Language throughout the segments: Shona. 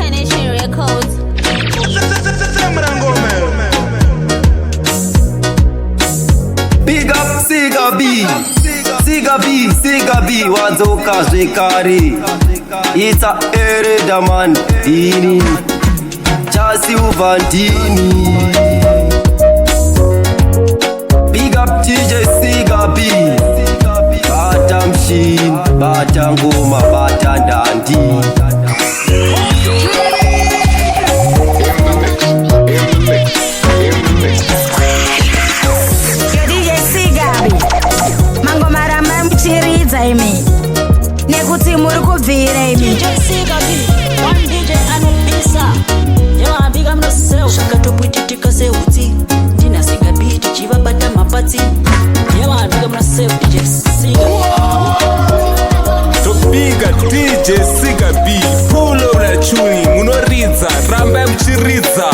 Connection Records. Big up Siga B wazoka zwekare ita eredaman dini chasi uvandini. Big up TJ Siga B, bata mshin, bata ngoma, bata ndandi. Nekuti muri kubvira imi DJ Siga B, one DJ anopisa. Yewa biga mnoseu shakatopwititika seutsi. Ndina Siga B tichivabata mapatsi. Yewa biga mnoseu DJ Siga Topiga DJ Siga B, pull up na chuni, munoridza, ramba mchiridza.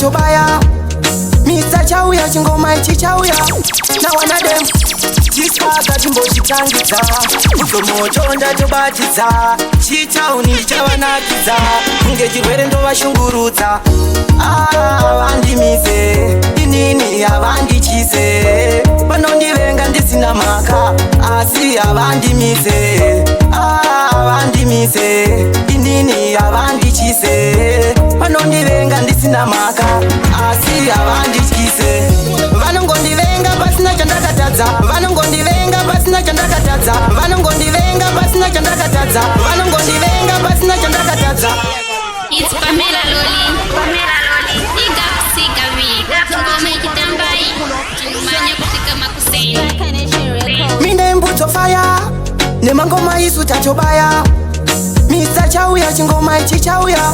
Chobaya Mr. Chauya chingoma ichi chauya na wanadem chisaka chimbo chitangidza uzomotonda tobatidza chitauni chavanakiza kunge chirwere ndovashungurudza vandimise inini havandichise vanondivenga ndisina mhaka asi havandimise vandimise inini havandichise vanondivenga ndisina mhaka asi havandityise vanongondivenga pasina chandakatadza vanongondivenga pasina chandakatadza vanongondivenga pasina chandakatadza vanongondivenga pasina chandakatadza. It's Pamela Loli. Big up Siga B, ngoma ikitambai chingumanya kufika makuseni. Connection Records. Mine mbuto fire nemangoma isu tachobaya Mr. Chauya chingoma ichi chauya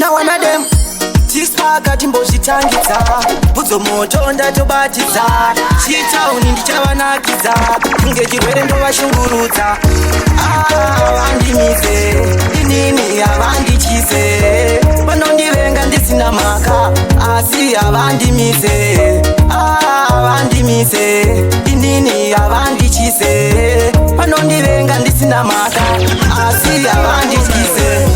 na wanadem chisaka timbozvitangidza uzomotonda tobatidza chitauni ndichavanakidza kunge chirwere ndovashungurudza vandimise inini havandichise vanondivenga ndisina mhaka asi havandimise vandimise inini havandichise vanondivenga ndisina mhaka asi havandityise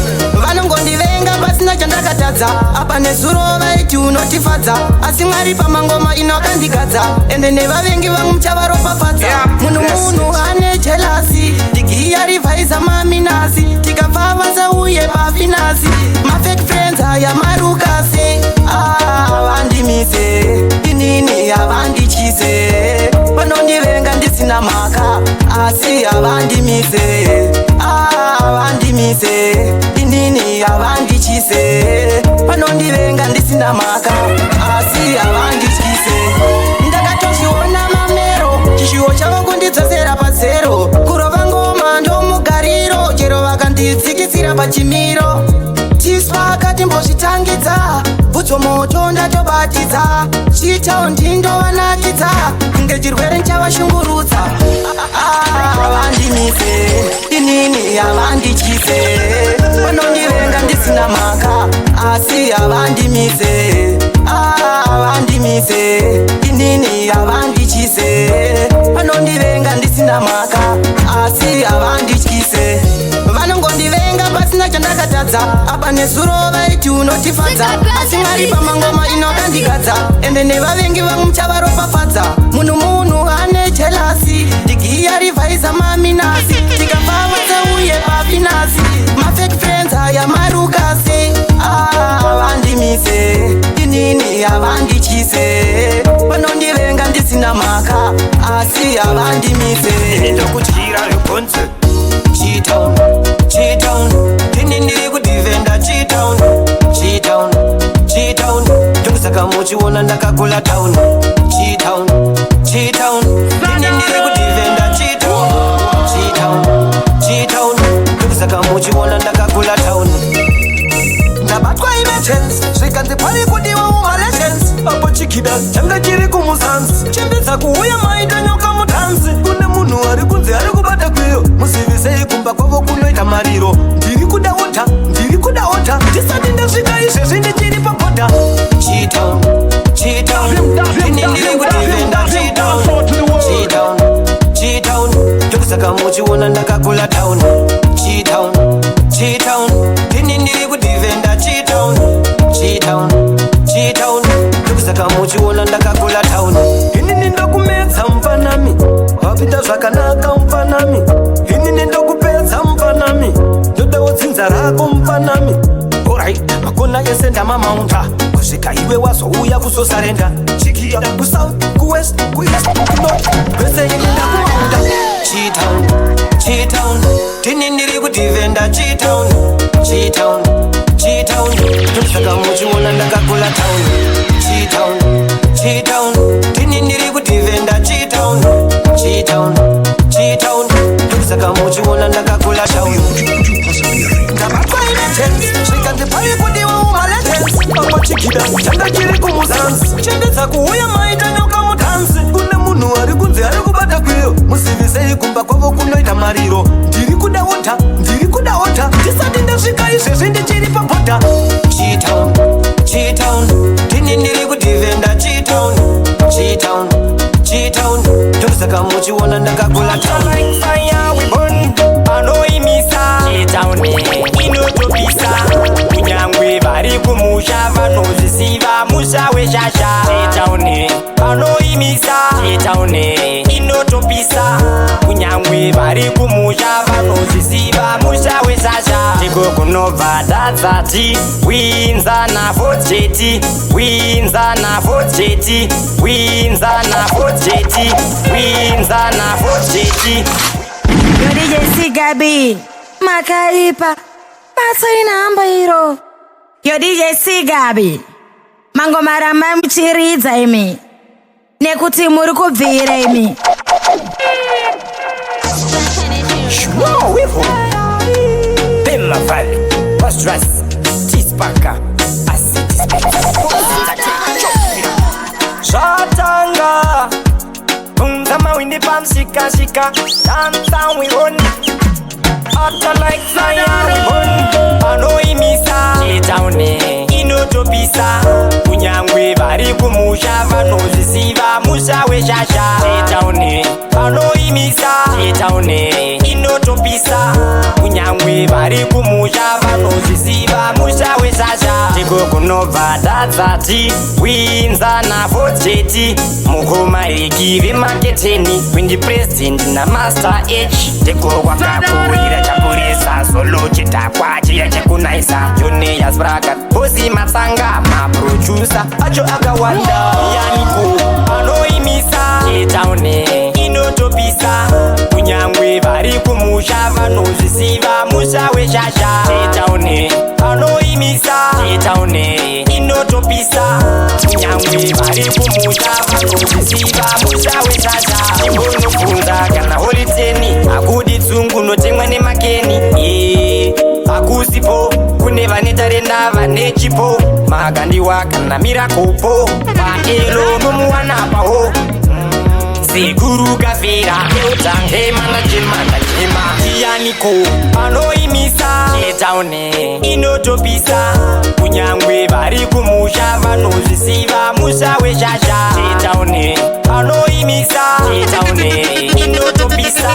vanongondivenga pasina chandakatadza apa nezuro vaiti unotifadza asi mwari pamangoma inokandikadza ende nevavengi vangu muchavaropafadza munhu ane jelasi digiyarivhaisa maminasi tikapfavasa uye pafinasi mafake friends aya marukasi vandimise inini havandichise vanondivenga ndisina mhaka asi havandimise vandimise inini havandichise vanondivenga ndisina mhaka asi havandityise ndakatozviona mamero chishiwo chavakundidzosera pazero kurova ngoma ndomugariro chero vakandidzikisira pachimiro chiswaka timbozvitangidza bvudzomoto ndatobatidza chitao ndindovanakidza kunge chirwere nchavashungurudza vandimise inini havandityise vanondivenga ndisina mhaka asi havandimise vandimise inini havandichise vanondivenga ndisina mhaka asi havandityise vanongondivenga pasina chandakatadza apa nezuro vaiti unotifadza asi mwari pamangoma inokandikadza ende nevavengi vangu muchavaropafadza munhu ane jelasi digiyarivhaisa maminasi tikapfavasa uye pafinasi mafake friends aya marukasi vandimise inini havandichise vanondivenga ndisina mhaka asi havandimise Ndakutyira rekonze Cheetown, Cheetown, ini ndiri kudivenda Cheetown, Cheetown, Cheetown, ndokusaka muchiona ndakagula town Cheetown, Cheetown, ini ndiri kudivenda Cheetown, Cheetown, Cheetown, ndokusaka muchiona ndakagula town. Ndabatwa emergency, zvikanzi pari kudiwa umalegends apo chikida changa chiri kumuzanzi chembedza kuuya maita nyoka mutanzi kune munhu ari kunze ari kubata kweyo musivisei kumba kwavo kunoita mariro ndiri kuda ota ndisati ndasvika izvezvi ndichiri paboda ndakaona yese ndamamaunta kusvika iwe wazouya kuzosarenda chikia kusouth kuwest kueast kunorth kwese ini ndakumaunda Chi-town, Chi-town tini ndiri kudivenda Chi-town, Chi-town, Chi-town ndosaka muchiona ndakakula town Chi-town, Chi-town tini ndiri kudivenda Chi-town, Chi-town, Chi-town ndosaka muchiona ndakakula town ndabatwaine tense zvikandipai kudiwa umaletens amachikida changa chiri kumuzansi chendedza kuuya maita nyokamutansi kune munhu ari kunze ari kubata kweyo musivisei kumba kwavo kunoita mariro ndiri kudaota ndisati ndasvika izvezvi ndichiri pabhodha Chi-town, Chi-town tini ndiri kudivenda Chi-town, Chi-town, Chi-town ndosaka muchiona ndakakula town anoimisa Chi-town inotopisa kunyangwe vari kumusha vanozvisiva musha weshasha Chi-town anoimisa Chi-town inotopisa kunyangwe vari kumusha vanozvisiva musha weshasha tiko kunobva tadzati winza nafojeti winza nafojeti winza nafojeti winza nafojeti Yo DJ Sigabi makaipa matsaina hamba iro Yo DJ Sigabi mangoma ramai muchiridza imi nekuti muri kubvira imi Pema Valley, Postras, T-Sparker, Acid Shatanga Unzama windi pam shika shika Downtown we run After like fire we run Anoimisa Chi-town inotopisa kunyangwe vari kumusha vanozvisiva musha weshasha Chi-town anoimisa Chi-town inotopisa kunyangwe vari kumusha vanozvisiva musha weshasha tiko kunobva tadzati winza nafojeti mukomareki vemaketeni windi president namaster h tiko kwakakurira chapurisa solo chitakwa chiya chekunaisa jone yasbragat bosi matsanga maproducer acho akawanda yaniko anoimisa Chi-town inotopisa kunyangwe vari kumusha vanozvisiva musha weshasha Chi-town anoimisa Chi-town inotopisa kunyangwe vari kumusha vanozvisiva musha weshasha imbonobvunza kana holiteni akudi tsungu notemwa nemakeni akusipo kune vane tarenda vane chipo makandiwa kana mirakopo paelo nomuwanapaho Siguru kafira eutange mana jema Tianiko anoimisa Chi-town inotopisa kunyangwe vari kumusha vanozvisiva musha weshasha Chi-town anoimisa Chi-town inotopisa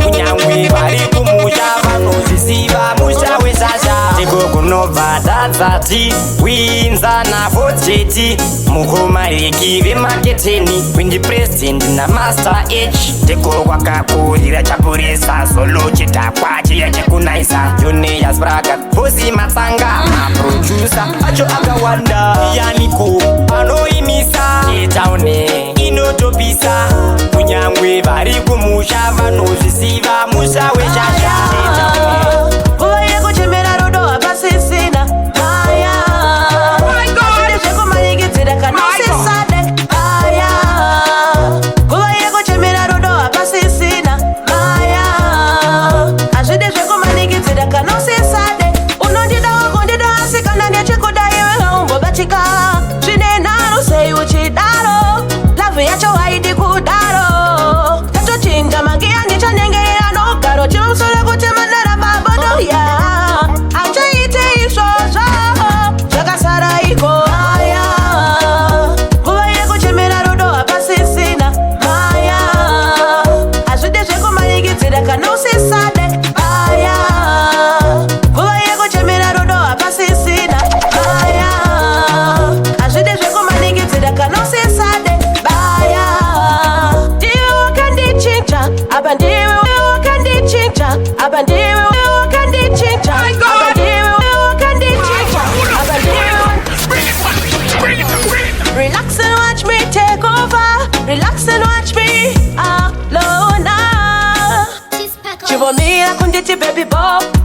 kunyangwe vari kumusha vanozvisiva musha weshasha tiko kunobva tadzati winza nafojeti mukomareki vemaketeni windi president namaster h tiko kwakakurira chapurisa solo chitakwa chiya chekunaisa jone yasbragat bosi matsanga maproducer acho akawanda yaniko anoimisa Chi-town inotopisa kunyangwe vari kumusha vanozvisiva musha weshasha uye kuchemera rudo hapasisina haya azvide zvekumanyikidzira kana usisade haya uye kuchemera rudo hapasisina haya azvide zvekumanyikidzira kana usisade unondida wakondida asi kana ndechikuda iwe haumbobatika zvine nharo sei uchidaro lavhu yacho haidi kudaro tatochinja mangiya ndichanyengerera nogaro chimusore kuti mandaramba bodo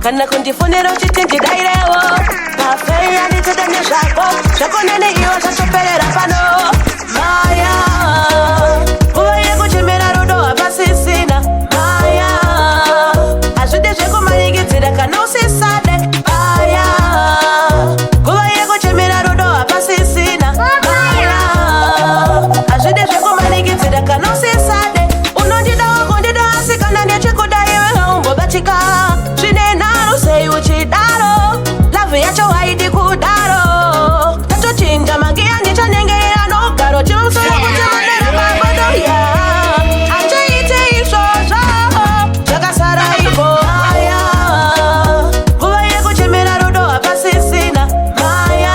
kana kundifonera uchiti ndidairewo mafei anditedane zvako zvako nene iwo zvachoperera pano maya nguva yekuchemera rudo hapasisina maya hazvidi zvekumanyikidzira kana usisade maya nguva yekuchemera rudo hapasisina maya hazvidi zvekumanyikidzira kana usisade unondidawo kundida asi kana ndechikuda iwe haumbobatika zvine nharo sei uchidaro lavhu yacho haidi kudaro tatochinja mangiya ndichanyengerera nogaro chimusoro kuti mandera magodoya achaite izvozvo zvakasara iko maya nguva yekuchemera rudo hapasisina maya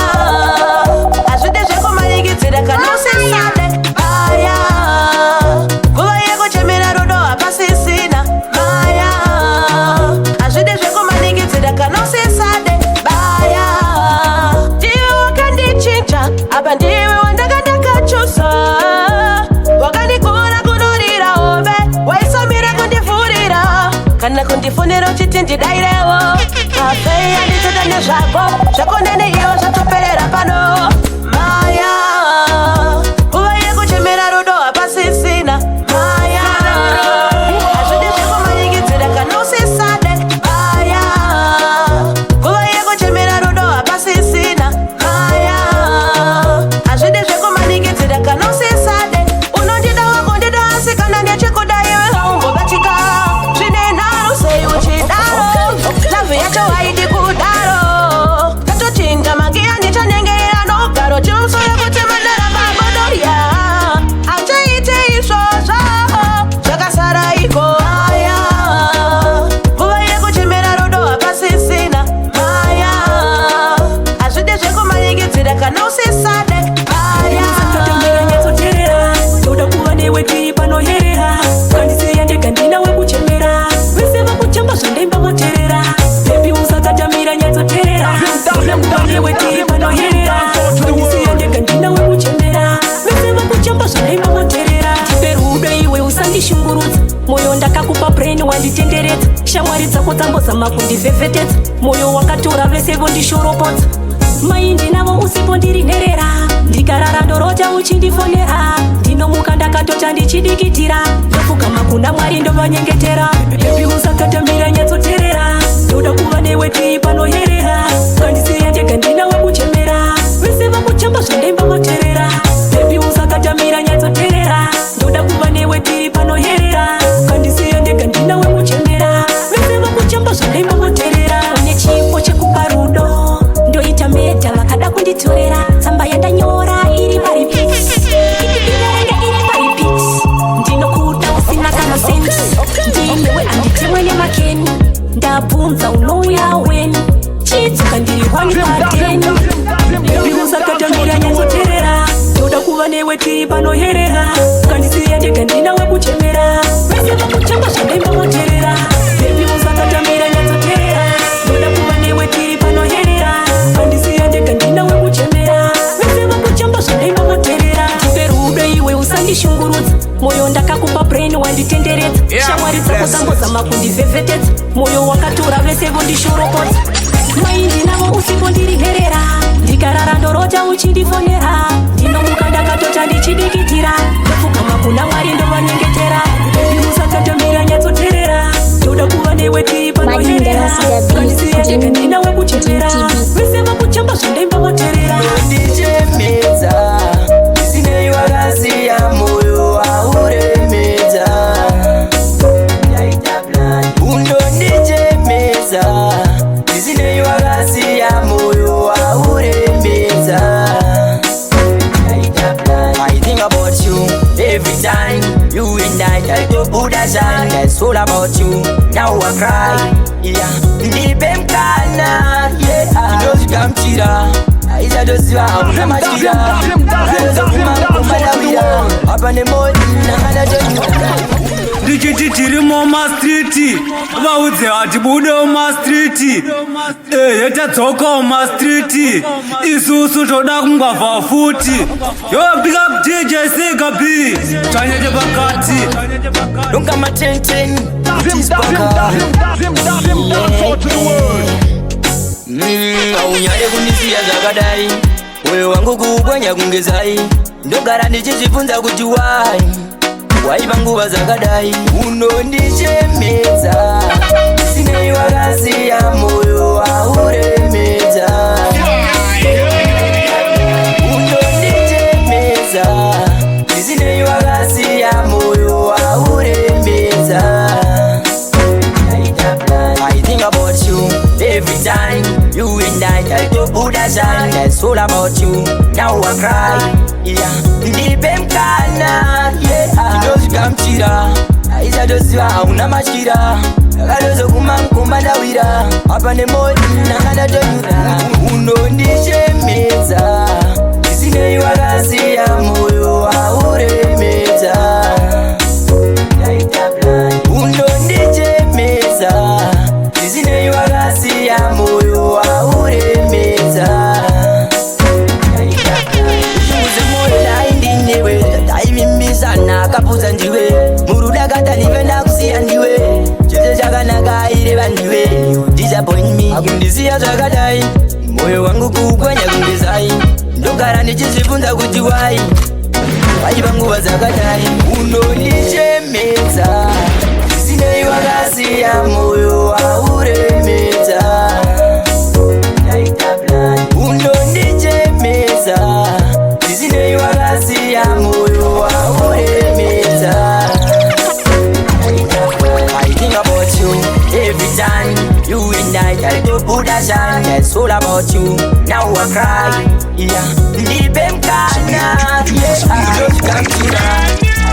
hazvidi zvekumanyikidzira kana usisade maya nguva yekuchemera rudo hapasisina maya hazvidi zvekumanyikidzira kana usisade baya ndiwe wakandichinja apa ndiwe wandakandakachusa wakandikura kunurira hove waisamira kundivhurira kana kundifonera uchiti ndidairewo mafei anditedane zvako zvako nene iwo zvatoperera pano maya nguva yekuchemera rudo hapasisina maya hazvidi zvekumanyikidzira kana usisade maya nguva yekuchemera rudo hapasisina maya hazvidi zvekumanyikidzira kana usisade unondidawo kundida asi kana ndechikuda iwe haumbobatika zvine nharo sei uchidaro lavhu yacho haidi kudaro tatochinja mangiya ndichanyengerera nogaro chimusoro kuti mandara magodoya achaite izvozvo zvakasara iko maya nguva yekuchemera rudo hapasisina maya hazvidi zvekumanyikidzira kana usisade maya nyatsoterera toda kuva newe tiri panoherera kandisiya ndega ndina wekuchemera vese vakuchamba zvandaimba moterera bebi usakatamira nyatsoterera toda kuva newe tiri panoherera kandisiya ndega ndina wekuchemera vese vakuchamba zvandaimba moterera tipe rudo iwe usandishungurudza moyo ndakakupa brain wanditenderedza shamwari dzako dzambozama kundivhevhetedza moyo wakatora vese vondishoropodza maindi navo usipo ndiri nherera ndikarara ndorota uchindifonera ndinomuka ndakatota ndichidikitira ndopfugama kuna mwari ndovanyengetera bebi usakatamira nyatsoterera ndoda kuva newe tiri panoherera kandisiya ndega ndina wekuchemera vese vakuchamba zvandaimba moterera bebi usakatamira nyatsoterera ndoda kuva newe tiri panoherera kandisiya ndega ndina wekuchemera vese vakuchamba zvandaimba moterera une chipo chekupa rudo ndoita medha vakada kunditorera tsamba yandanyora iri paripix iverenge iri paripix ndinokuda usina kana sensi ndinewe anditemwe nemakeni ndabvunza unouya weni chidzoka ndiri wani pateni bebi usakatamira nyatsoterera ndoda kuva newe tiri panoherera kandisiya ndega ndina wekuchemera vese vakuchamba zvandaimba moterera bebi usakatamira nyatsoterera ndoda kuva newe tiri panoherera kandisiya ndega ndina wekuchemera vese vakuchamba zvandaimba moterera tipe rudo iwe usandishungurudza moyo ndakakupa brain wanditenderedza shamwari dzako dzambozama kundivhevhetedza moyo wakatora vese vondishoropodza maindi navo usipo ndiri nherera ndikarara ndorota uchindifonera ndinomuka ndakatota ndichidikitira ndopfugama kuna mwari ndovanyengetera bebi usakatamira nyatsoterera ndoda kuva newe tiri panoherera kandisiya ndega ndina wekuchemera vese vakuchamba zvandaimba moterera unondichemedza isinei wakasiya moyo wauremedza unondichemedza isinei wakasiya moyo wauremedza I think about you every time you and I try to put a shine that's all about you now I cry yeah ndipe mkana yeah ndozvikamchira aizadoziva hakunamachira azokumakumadavira apa nemodi nakanatoa ndichiti tirimo mastriti vaudze hatibudewo mastriti yetadzokawo mastriti isusu toda kungwavha futi yo big up DJ Siga B chanyeche pakati Lunga matenten Aunyale kunisiya zakadai, moyo wangu kuupwanya kungezai, ndogara ndichizvibvunza kuti waiva nguva zakadai. Unondichemedza sinei wakasiya moyo wauremedza. Unondichemedza sinei wakasiya moyo wauremedza. I think about you every time you and I try to put a shine. That's all about you. Now I cry, yeah. Ndipe mkana, yeah. Kidozikamchira, aiza doziwa hauna machira. Kadozo kumanguma dawira, hapa nemoi nangana tonyura. Unondichemedza sinei wakasiya moyo wauremedza. Unondichemedza sinei wakasiya moyo wauremedza. Uchimuze moyo daindinewe, daimimizana kapudza ndiwe. Murudakata nive ndakusiya ndiwe, chose chakanaka ireva ndiwe. You disappoint me, akundisiya zvakadai, moyo wangu kuupwanya kungezai, ndogara ndichizvibvunza kuti waiva nguva zakadai. Unondichemedza sinei wakasiya moyo wauremedza. Unondichemedza sinei wakasiya moyo wauremedza. I think about you every time you and I try to put a shine. That's all about you. Now I cry, yeah. Ndipe mkana, yeah. Kidozikamchira,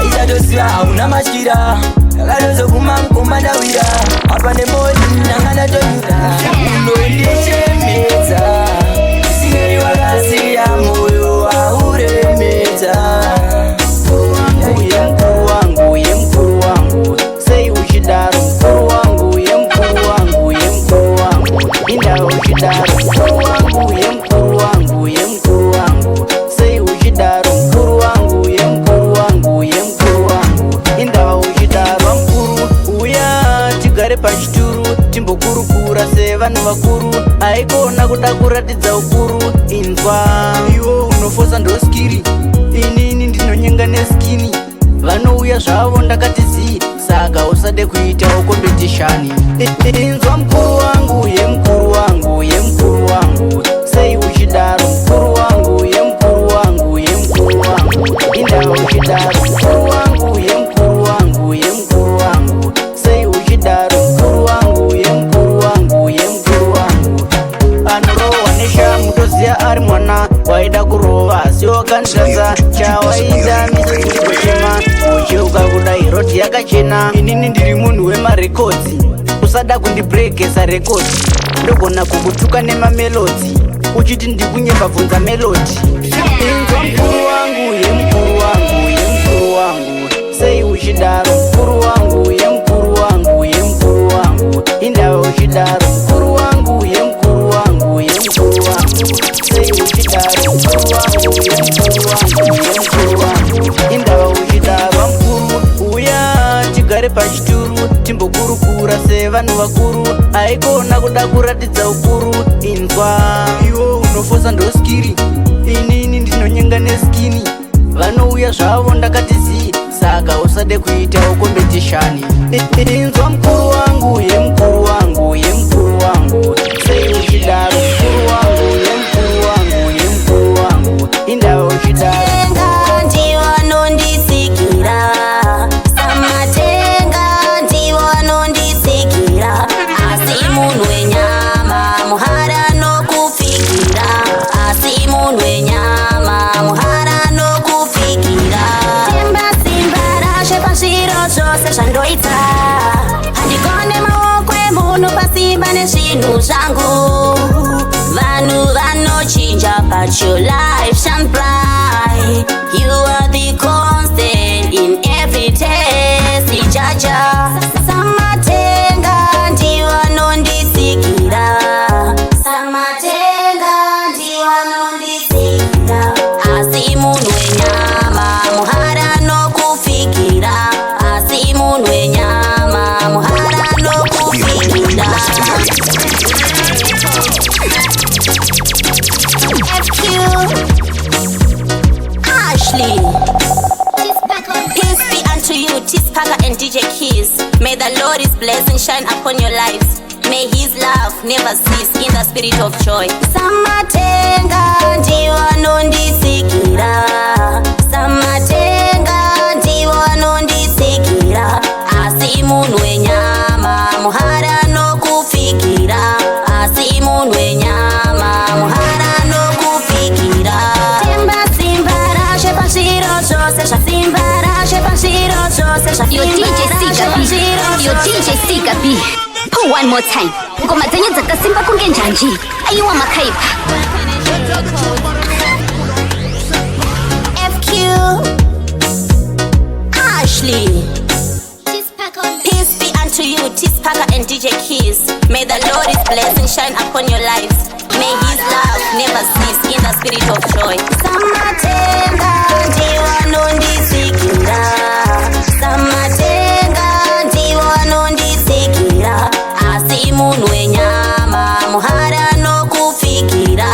aiza doziwa hauna machira. Kadozo kumanguma dawira, hapa nemoi nangana tonyura. Unondichemedza sinei wakasiya moyo wauremedza. Ye mkuru wangu, ye mkuru wangu, sei uchidaro. Mkuru wangu, ye mkuru wangu, ye mkuru wangu, inda uchidaro. Mkuru wangu, ye mkuru wangu, ye mkuru wangu, sei uchidaro. Mkuru wangu, ye mkuru wangu, ye mkuru wangu, inda uchidaro. Mkuru uya tigare pachituru, timbokurukura sevanhu vakuru. Aikona kuda kuratidza ukuru, inzwa iwo unofosa ndoskiri, inini ndinonyenga neskini. Vanouya zvavo ndakati zii, saka usade kuitawo kompetishani. Inzwa mkuru wangu, ye mkuru wangu, ye mkuru wangu, sei uchidaro. Mkuru wangu, ye mkuru wangu, ye mkuru wangu, inda uchidaro. Mkuru wangu, ye mkuru wangu, ye mkuru wangu, sei uchidaro. Mkuru wangu, ye mkuru wangu, ye mkuru wangu, anorohwa neshamu toziya ari mwana waida kurova siwakanzvadza chawaita misochema uchiuka kudai roti yakachena. Inini ndiri munhu wemarekodzi, usada kundibrekesa rekodzi, ndogona kukutuka nemamelodzi uchiti ndikunyemba bvunza melodi. Inzwa mkuru wangu, ye mkuru wangu, ye mkuru wangu, sei uchidaro. Mkuru wangu, ye mkuru wangu, ye mkuru wangu, inda uchidaro. Mkuru wangu, ye mkuru wangu, ye mkuru wangu, sei uchidaro. Mkuru wangu, ye mkuru wangu, ye mkuru wangu, inda uchidaro. Mkuru uya tigare pachituru, timbokurukura sevanhu vakuru. Aikona kuda kuratidza ukuru, inzwa iwo unofosa ndoskiri, inini ndinonyenga neskini. Vanouya zvavo ndakati zii, saka usade kuitawo kompetishani. Inzwa mkuru wangu, ye mkuru wangu, ye mkuru wangu, sei uchidaro. Mkuru wangu, ye mkuru wangu, ye mkuru wangu, inda uchidaro. Zvandoita handikone maoko emunhu pasimba nezvinhu zvangu. Vanhu vanochinja but your life shine bright. You are the constant in every test. Ijaja samatenga ndiwanondisikira, samatenga ndiwanondisikira. Asi munhu wenyama muhara nokufikira, asi munhu wenyama muhara Ashley. Peace be unto you, T-Packer and DJ Keys. May the Lord's blessing shine upon your lives. May his love never cease in the spirit of joy. Samatenga ndiwa nondisikira. Samatenga ndiwa nondisikira. Asi munhu wenyama muhara nokufikira. Asi munhu wenyama muhara nokufikira. Temba simba rashe pashiro chose shasimba rashe pashiro chose. Yo DJ Sika B. Pull one more time. Ngoma zenye dzakasimba kunge njanji. Ayiwa makaipa. FQ Ashley. Peace be unto you, T-Packer and DJ Keys. May the Lord's blessing shine upon your lives. May his love never cease in the spirit of joy. Samatenga ndiwa nondisikira. Samatenga ndiwa nondisikira. Asi munhu wenyama muhara nokufikira.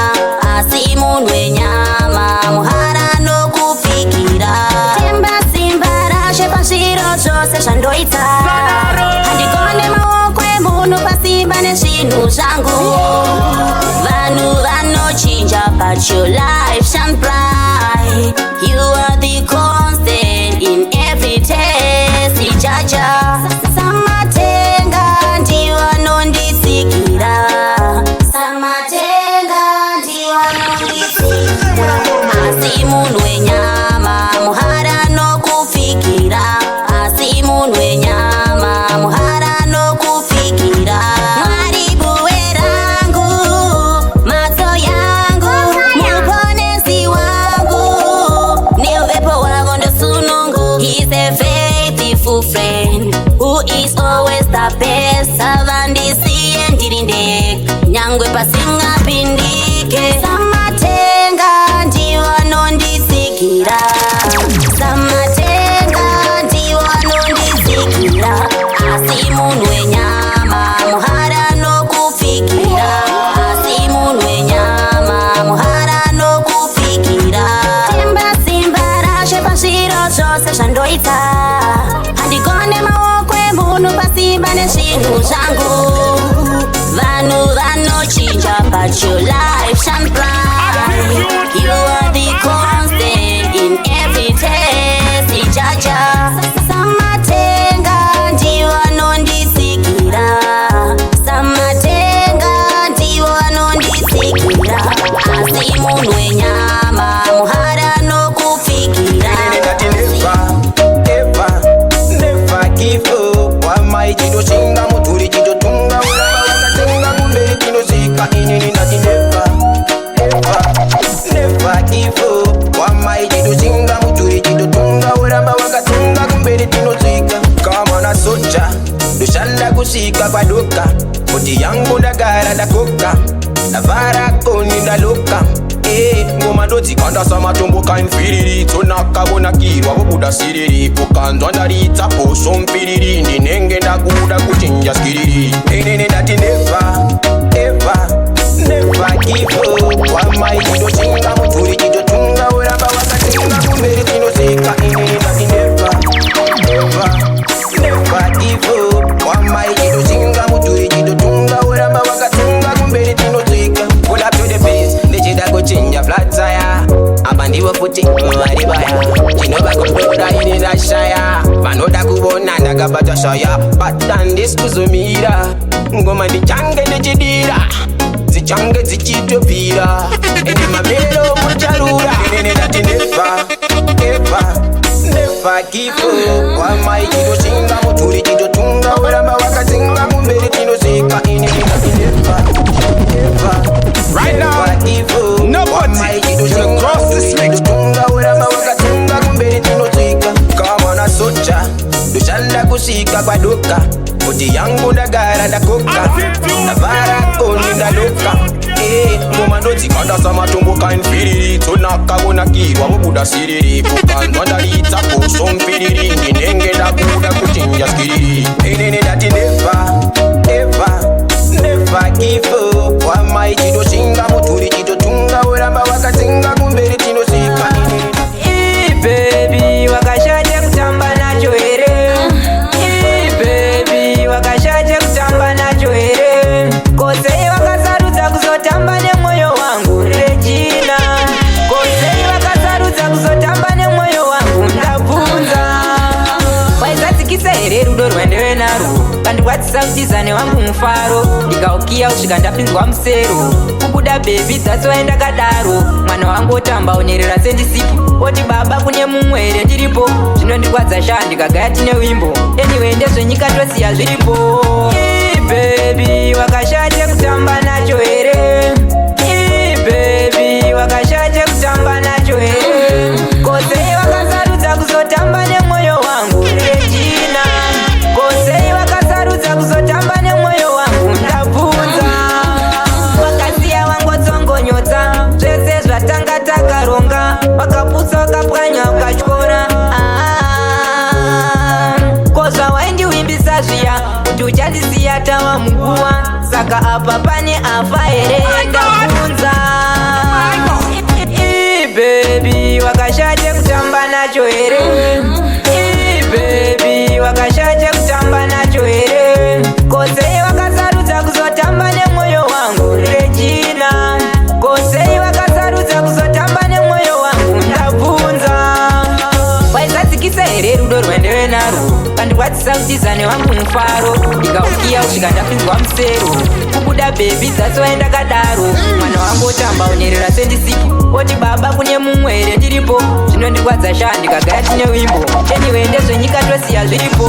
Asi munhu wenyama muhara nokufikira. Temba simba rashe pashiro chose shandoita. Handigone maoko emunhu pasimba nezvinhu zvangu. Vanhu vanochinja but your life shine bright. You are the constant in every test. Ijaja Samatenga ndiwa nondisikira. Samatenga ndiwa nondisikira. Asi munhu wenyama muhara nokufikira. Asi munhu wenyama muhara nokufikira. Mwari buwe rangu, matso yangu, muponesi wangu, neuvepo wako ndosunungu. He's a faithful friend who is always the best. Savandisiye ndirinde nyangwe pasingapindike. Samatenga ndiwa nondisikira. Samatenga ndiwa nondisikira. Asi munhu wenyama muhara nokufikira. Asi munhu wenyama muhara nokufikira. Temba simba rashe pashiro chose shandoita. Handigone maoko emunhu pasimba nezvinhu zvangu. Vanhu vanochinja but your life shine bright. You are the constant in every test. Ijaja Samatenga ndiwa nondisikira. Samatenga ndiwa nondisikira. Asi munhu wenyama muhara nokufikira. Never give up. Wamai chitoshinga mudhuri chitotunga uramba wakatenga kumberi tinosvika inini ndati never give up. Wamai chitoshinga mudhuri chitotunga uramba wakatenga kumberi tinosvika. Kama na soja ndoshanda kusvika kwadoka. Kuti yangu ndagara ndakoka. Ndavhara koni ndaloka. Ngoma ndodzikanda samatombo kainfiriri. Tonakavonakirwa vobuda siriri. Ukanzwa ndaridza poso mpiriri. Ndinenge ndakuda kuchinja skiriri. Inini ndati never give up. Wamai chitoshinga mudhuri chitotunga uramba wakatenga kumberi tinosvika. Inini ndati never give up. Wamai chitoshinga mudhuri chitotunga uramba wakatenga kumberi tinosvika. Pull up to the base, ndichida kuchinja flat tire. Apa ndivo futi varibaya. Chinova kumbura ini ndashaya. Vanoda kuvona ndakabata shaya. But than this kuzumira. Ngoma ndichange ndichidira. Zichange zichitopira. Ende mamelo mucharura. Inini ndati never give up. Wamai chitoshinga mudhuri chitotunga uramba wakatenga kumberi tinosvika. Inini ndati never Right now, give up. nobody can cross this mix. Tunga uramba wakatenga kumberi tinosvika. Kama na soja ndoshanda kusvika kwadoka. Kuti yangu ndagara ndakoka. Ndavhara koni ndaloka. Ngoma ndodzikanda samatombo kainfiriri. Tonakavonakirwa vobuda siriri. Ukanzwa ndaridza poso mpiriri. Ndinenge ndakuda kuchinja skiriri. Inini ndati never give up. Wamai chitoshinga mudhuri chitotunga uramba wakatenga utizane wangu mufaro ndikaukiya kusvika ndapinzwa musero kubuda bebi dzatsoenda kadaro mwana wangu otamba onerera sendisipo oti baba kune mumwe here ndiripo zvinondikwadza sha ndikagaya tine wimbo anyway ndezvenyika tosiya zviripo bebi wakashate kutamba nacho here bebi wakashate kutamba nacho here kosei wakasarudza kuzotamba nemwoyo wangu Regina kosei wakasarudza kuzotamba nemwoyo wangu ndabvunza wakasiya wangotsongonyotsa zvese zvatanga takaronga wakaputsa wakapwanya ukatyora kozva waindiwimbisa zviya kuti uchandisiya tava muguva saka apa pane afa here ndabvunza bebi wakashate kutamba nacho here bebi wakashate kutamba nacho here kosei wakasarudza kuzotamba nemwoyo wangu Regina kosei wakasarudza kuzotamba nemwoyo wangu ndabvunza waizadzikisa here rudo rwendewe narwo kandikwadzisa kutizane wangu mufaro ndikaukiya kusvika ndapinzwa musero kubuda bebi dzatsoenda kadaro mwana wangu otamba onerera sendisipo oti baba kune mumwe here ndiripo zvinondikwadza sha ndikagaya tine wimbo anyway ndezvenyika tosiya zviripo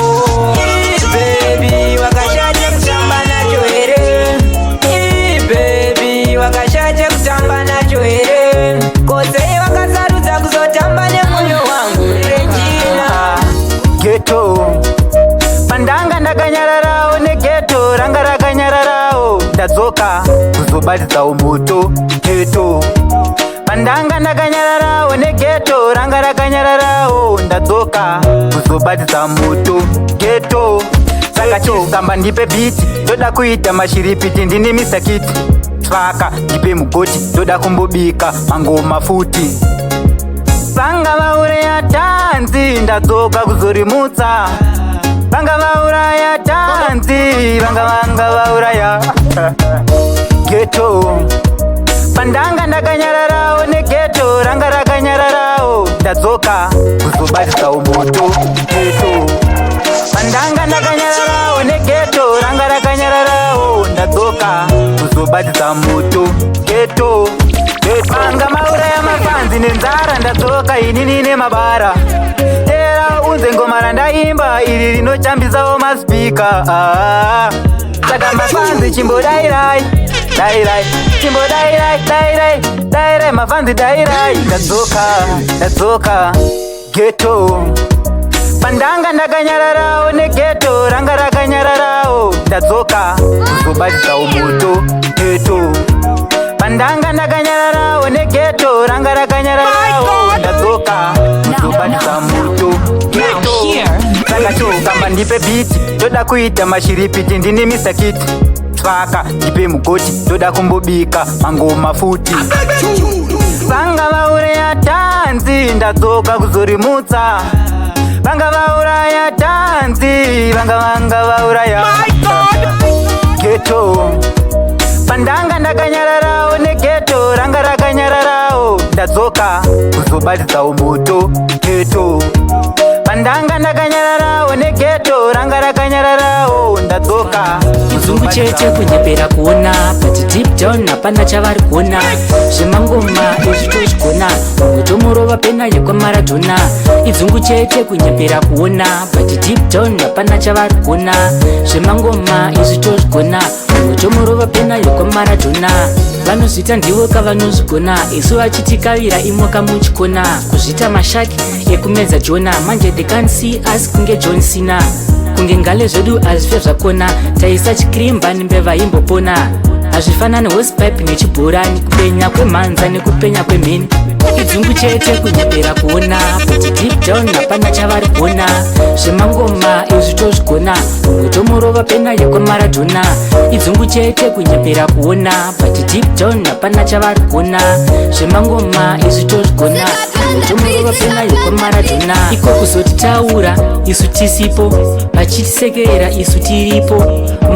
bebi wakashate kutamba nacho here bebi wakashate kutamba nacho here kosei wakasarudza kuzotamba nemwoyo wangu Regina geto pandanga ndakanyararawo negeto ranga rakanyararawo ndadzoka kuzobatidzawo moto geto pandanga ndakanyararawo negeto ranga rakanyararawo ndadzoka kuzobatidza moto geto saka chisamba ndipe biti ndoda kuita mashiripiti ndini misakiti saka ndipe mugoti ndoda kumbobika mangoma futi vanga vauraya tanzi ndadzoka kuzorimutsa vanga vauraya tanzi vanga vauraya geto pandanga ndakanyararawo negeto ranga rakanyararawo ndadzoka kuzobatidzawo moto geto pandanga ndakanyararawo negeto ranga rakanyararawo ndadzoka kuzobatidza moto geto vanga mauraya mafanzi nenzara ndadzoka inini nemabara tera unze ngoma randaimba iri rinochambisawo maspika saka mafanzi chimbodairai dairai chimbodairai dairai dairai mafanzi dairai ndadzoka geto pandanga ndakanyararawo negeto ranga rakanyararawo ndadzoka kuzobatidzawo moto geto pandanga ndakanyararawo negeto ranga rakanyararawo ndadzoka kuzobatidza moto geto saka chisamba ndipe biti ndoda kuita mashiripiti ndini misakiti saka ndipe mugoti ndoda kumbobika mangoma futi vanga vauraya tanzi ndadzoka kuzorimutsa vanga vauraya tanzi vanga vauraya geto pandanga ndakanyararawo negeto ranga rakanyararawo ndadzoka kuzobatidzawo moto geto pandanga ndakanyararawo negeto ranga rakanyararawo ndadzoka izungu chete kunyepera kuona but deep down hapana chavari kuona zvemangoma ezvitozvigona umwe tomurova pena yekwamaradhona izungu chete kunyepera kuona but deep down hapana chavari kuona zvemangoma ezvitozvigona umwe tomurova pena yekwamaradhona vanozvita ndivo kavanozvigona isu vachitikavira imwe kamuchikona kuzvita mashaki ekumedza jona manje they can't see us kunge John Cena kunge ngale zvedu hazvife zvakona taisa chikirimba nembeva imbopona hazvifanani hosepipe nechibhorani kupenya kwemhanza nekupenya kwemheni idzungu chete kunyepera kuona but deep down hapana chavari kuona zvemangoma ezvitozvigona umwe tomurova pena yekwamaradhona idzungu chete kunyepera kuona but deep down hapana chavari kuona zvemangoma ezvitozvigona umwe tomurova pena yekwamaradhona iko kuzotitaura isu tisipo vachitisekerera isu tiripo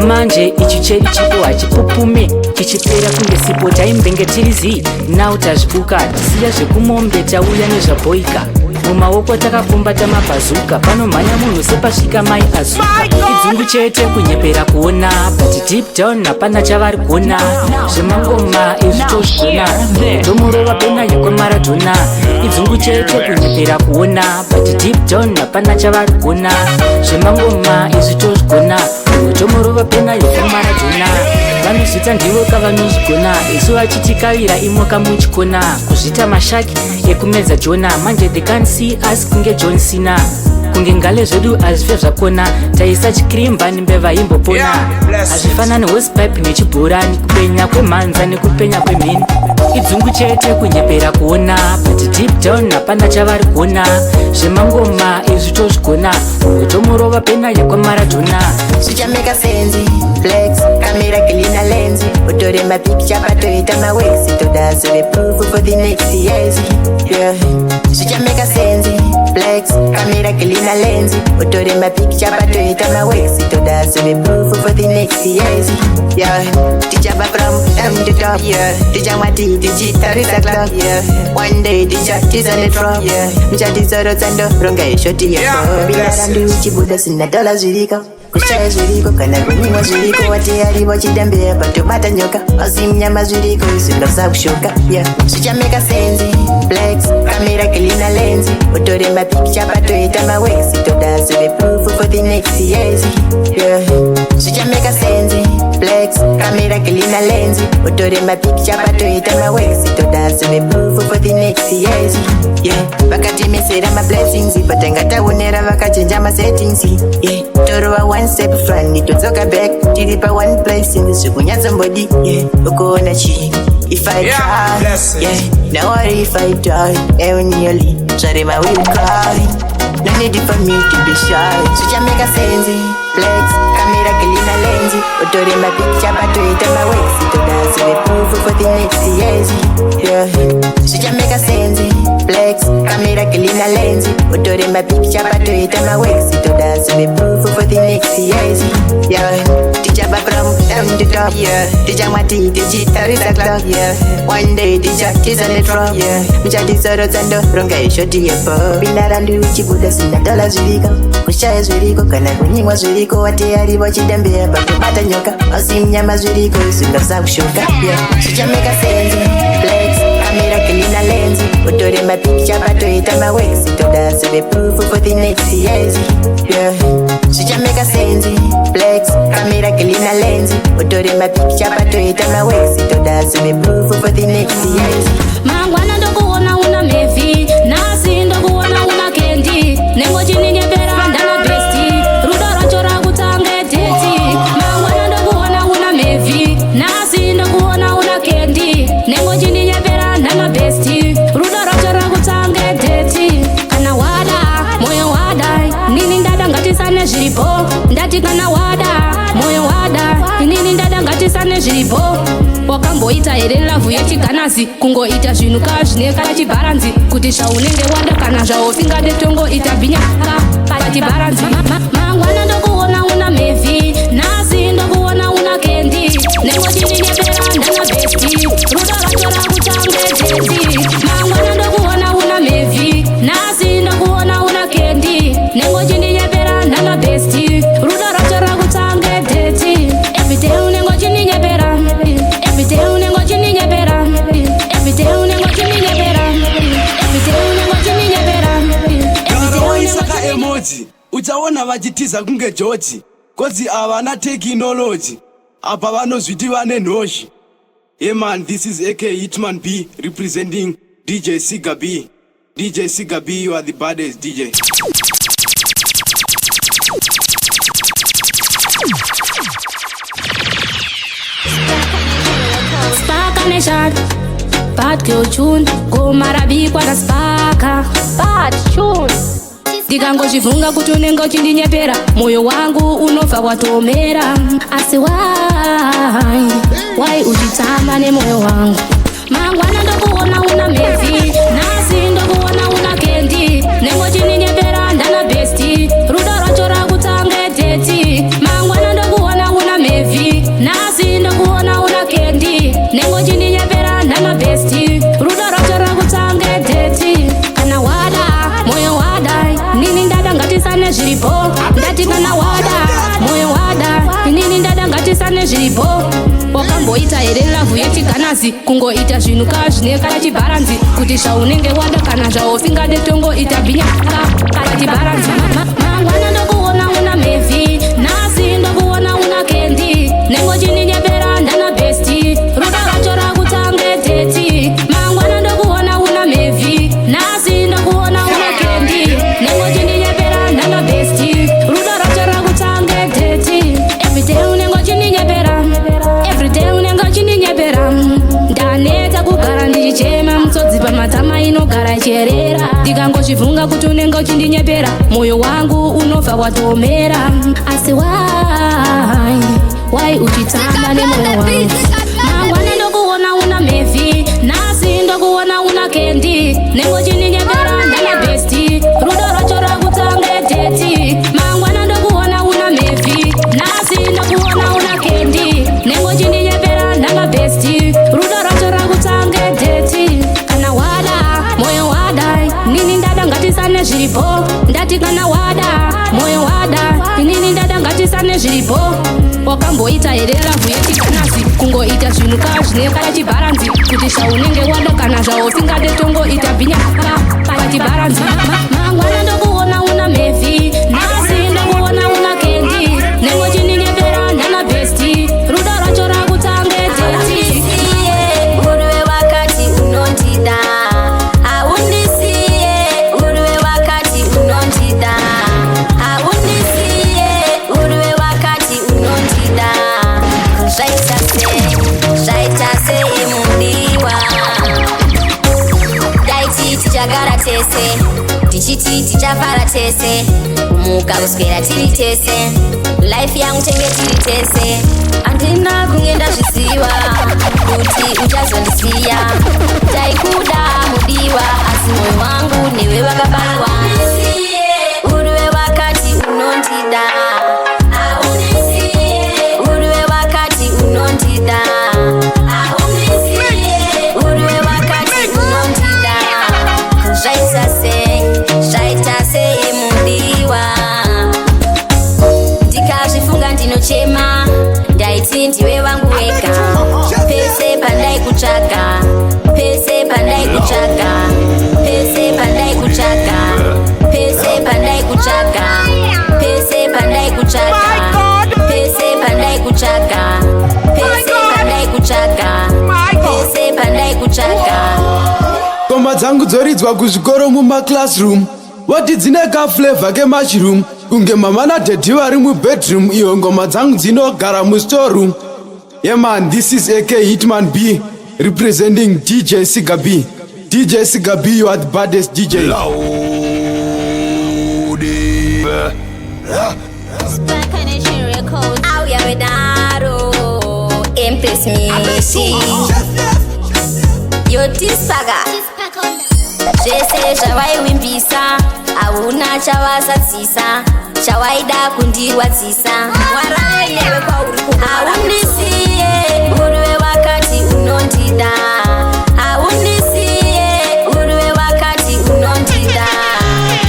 manje ichi cheri chipo hachipupume chichipera kunge sipo taimbenge tirizi nau tazvibuka tisiya zvekumombe tauya nezvabhoika mumaoko takafumbata mabhazuka panomhanya munhu sepasvika mai azuka idzungu chete kunyepera kuona but deep down hapana chavari kuona zvemangoma ezvitozvona tomurova pena yekwemaradhona idzungu chete kunyepera kuona but deep down hapana chavari kuona zvemangoma ezvitozvona tomurova pena yekwemaradhona vanozvita ndivo kavanozvigona isu vachitikavira imoka muchikona kuzvita mashaki ekumedza jona manje they can't see us kunge John Cena kunge ngale zvedu hazvife zvakona taisa chikirimba nembeva imbopona hazvifanani hosepipe nechibhorani kupenya kwemhanza nekupenya kwemheni idzungu chete kunyepera kuona but deep down hapana chavari kuona zvemangoma ezvitozvigona tomurova pena yekwamaradhona zvichameka senzi flex kamera kelina lenzi utore mapicture patoita mawex todazove proof for the next years yeah. Zvichameka senzi flex kamera kelina lenzi utore mapicture patoita mawex todazove proof for the next years yeah. Tichaba from down to top yeah. Tichamwati tichitarisa club yeah. One day tichatiza netrop yeah. Mchatizoro tsando ronga ishoti yeah. Bilarandu chibuda sina dola zviriko kushaya zviriko kana kunyiwa zviriko wateyari vachidambira patobata nyoka asimnyama zviriko zvinofsa kushoka yeah. Zvichameka senzi flex kamera kelina lenzi utore mapicture patoita mawex todazove proof for the next years yeah. Zvichameka senzi flex kamera kelina lenzi utore mapicture patoita mawex todazove proof for the next years yeah. Vakatimesera mablessings patangataonera vakachenja masettings yeah. Torova one step front todzoka back tiri pa one place in zvikunyatsambodi yeah. Ukuona chi if I try yeah. Now worry if I die ever nearly zvarema will cry no need for me to be shy zvichameka senzi flex kamera kelina lenzi utore mapicture patoita mawex todazove proof for the next years yeah. Zvichameka senzi flex kamera kelina lenzi utore mapicture patoita mawex todazove proof for the next years yeah. Tichaba from down to top yeah. Tichamwati tichitarisa club yeah. One day tichatiza netrop yeah. Mchatizoro tsando ronga ishoti yepo bilarandu chibuda sina dola zviriko kushaya zviriko kana kunyiwa zviriko wateyari vachidambira patobata nyoka asimnyama zviriko zvinofsa kushoka yeah. Zvichameka senzi flex kamera kelina lenzi utore mapicture patoita mawex todazove proof for the next years yeah. Zvichameka senzi flex kamera kelina lenzi utore mapicture patoita mawex todazove proof for the next years mangwana ndokuona una mevi nasi ndokuona una kendi nengochiningebera ndana besti rudo racho rakutange deti mangwana ndokuona una mevi nasi ndokuona una kendi nengochiningebera ndana besti rudo racho rakutange deti kana wada moyo wada nini ndada ngatisane zviripo ndati kana wada moyo wada nini ndada ngatisane zviripo wakamboita here lavhu yechiganazi kungoita zvinhu kazvineka pachibharanzi kuti zvaunenge wada kana zvausingade tongoita bhinyaka pachibharanzi mangwana ndokuona una mevi nasi ndokuona una kendi nengochiningebera ndana besti rudo racho rakutange deti mangwana ndokuona una mevi nasi ndokuona una kendi nengochiningebera ndana besti rudo racho rakutange deti everyday unengochiningebera everyday unengochiningebera everyday unengochiningebera everyday unengochiningebera garoisaka emoji uchaona vachitiza kunge George kodzi avana technology apa vanozviti vane nhoshi hey man, this is AK Hitman B representing DJ Siga B. DJ Siga B, you are the baddest DJ. Sparka Nation, Bad Girl Tune, go marabikwa na Sparka. Bad Tune. Ndikangozvivhunga kuti unenge uchindinyepera moyo wangu unobva watomera asi why uchitamba nemoyo wangu mangwana ndokuona una mevi nasi ndokuona una kendi nengochininyepera ndana besti rudo racho rakutange deti mangwana ndokuona una mevi nasi ndokuona una kendi nengochininyepera ndana besti rudo racho rakutange deti kana wada moyo bharanzi kungoita zvinhu kazvine kana chibharanzi kuti zvaunenge wada kana zvausingade tongoita bhinya kana chibharanzi mangwana ndokuona una mevhi nhasi ndokuona una kendi nengochininyepera ndana besti rudo racho rakutange deti mangwana ndokuona una mevhi nhasi ndokuona una kendi nengochininyepera ndana besti rudo racho rakutange deti everyday unengochininyepera everyday unengochininyepera ndaneta kugara ndichichema mutsodzi pamatama inogara icherera ndikangozvivhunga kuti unenge uchindinyepera mwoyo wangu unobva watomera asi wai uchitamba nemwoyo wangu mangwana ndokuona una mevhi nhasi ndokuona una kendi nengochininyepera ndana besti rudo racho rakutange deti mangwana ndokuona una mevhi nhasi ndokuona una kendi nengochininyepera ndana besti rudo racho rakutange deti kana wada moyo wada nini ndada ngatisane zviripo ndati kana wada moyo wada inini ndada ngatisane zviripo wakamboita herera vuyechikanasi kungoita zvinhu kazvine kana chibharanzi kuti zvaunenge wada kana zvausingade tongoita bhinya kana chibharanzi mangwana ndokuona una mevhi nhasi ndokuona una kendi nengochininyepera ndana besti rudo racho rakutange deti uruwe wakati unondida haundisiye uruwe wakati unondida haundisiye uruwe wakati unondida zvaita sei mudiwa daiti tichagara tese tichiti tichafara tese kumuka kuswera tiri tese life yangu tenge tiri tese handina kunge ndazviziva kuti uchazondisiya taikuda mudiwa asi mwoyo wangu newe wakabarwa uruwe wakati unondida uruwe wakati unondida uruwe wakati unondida zvaita sei mudiwa ndikazvifunga ndinochema ndaiti ndiwe wangu wega pese pandai kutsvaka pese pandai kutsvaka pese pandai kutsvaka pese pandai kutsvaka pese pandai kutsvaka pese pandai kutsvaka pese pandai kutsvaka pese pandai kutsvaka ngoma dzangu dzoridzwa kuzvikoro mumaclassroom wati dzine kaflavor kemushroom kunge mama nadhedhi vari mubedroom iyo ngoma dzangu dzinogara mustoreroom yeman this is AK Hitman B representing DJ Siga B. DJ Siga B, you are the baddest DJ. Empress Missy Yotispaga zvese zvavaiwimbisa hauna chavasatsisa chawaida kundirwadzisa waranewe kwauri haundisiye uruwe wakati unondida haundisiye uruwe wakati unondida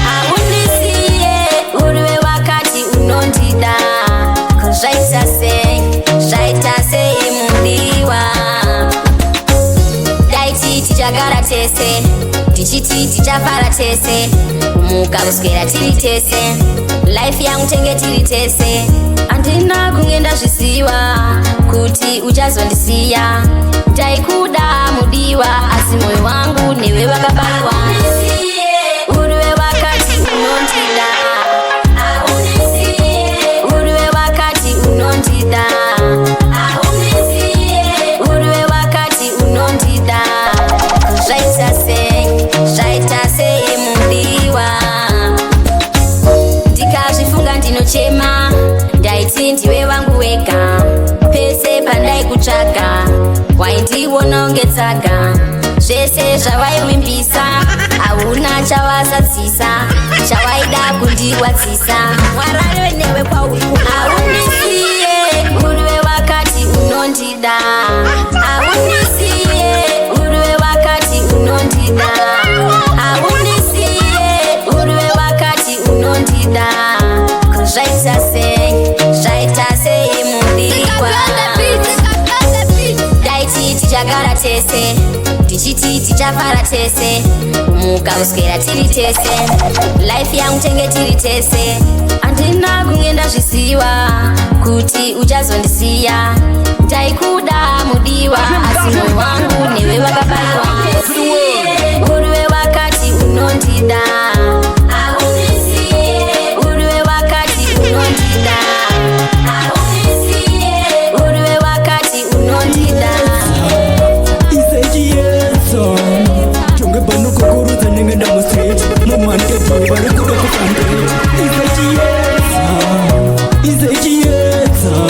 haundisiye uruwe wakati unondida zvaita sei mudiwa daiti tichagara tese tichiti tichafara tese kumuka kuswera tiri tese life yangu tenge tiri tese handina kunge ndazviziva kuti uchazondisiya taikuda mudiwa asi mwoyo wangu newe wakabarwa uruwe wakati unondida uruwe wakati unondida uruwe wakati unondida zvaita sei mudiwa ndikazvifunga ndinochema ndaiti ndiwe wangu wega pese pandai kutsvaka waindiona unge tsaga zvese zvavaiwimbisa hauna chavasatsisa chawaida kundirwadzisa waranewe newe kwauri haundisiye uruwe wakati unondida haundisiye uruwe wakati unondida haundisiye uruwe wakati unondida zvaita sei mudiwa daiti tichagara tese tichiti tichafara tese kumuka uswera tiri tese life yangu tenge tiri tese andina kunge ndazvisiwa kuti uchazondisiya ndaikuda mudiwa asi moyo wangu newe wakabaiwa uriwe wakati unondida uriwe wakati unondida uriwe wakati unondida isechiyeso chonge pano kukurudza nenge ndamusret mumantepo vari kuda kufambret isechiyeso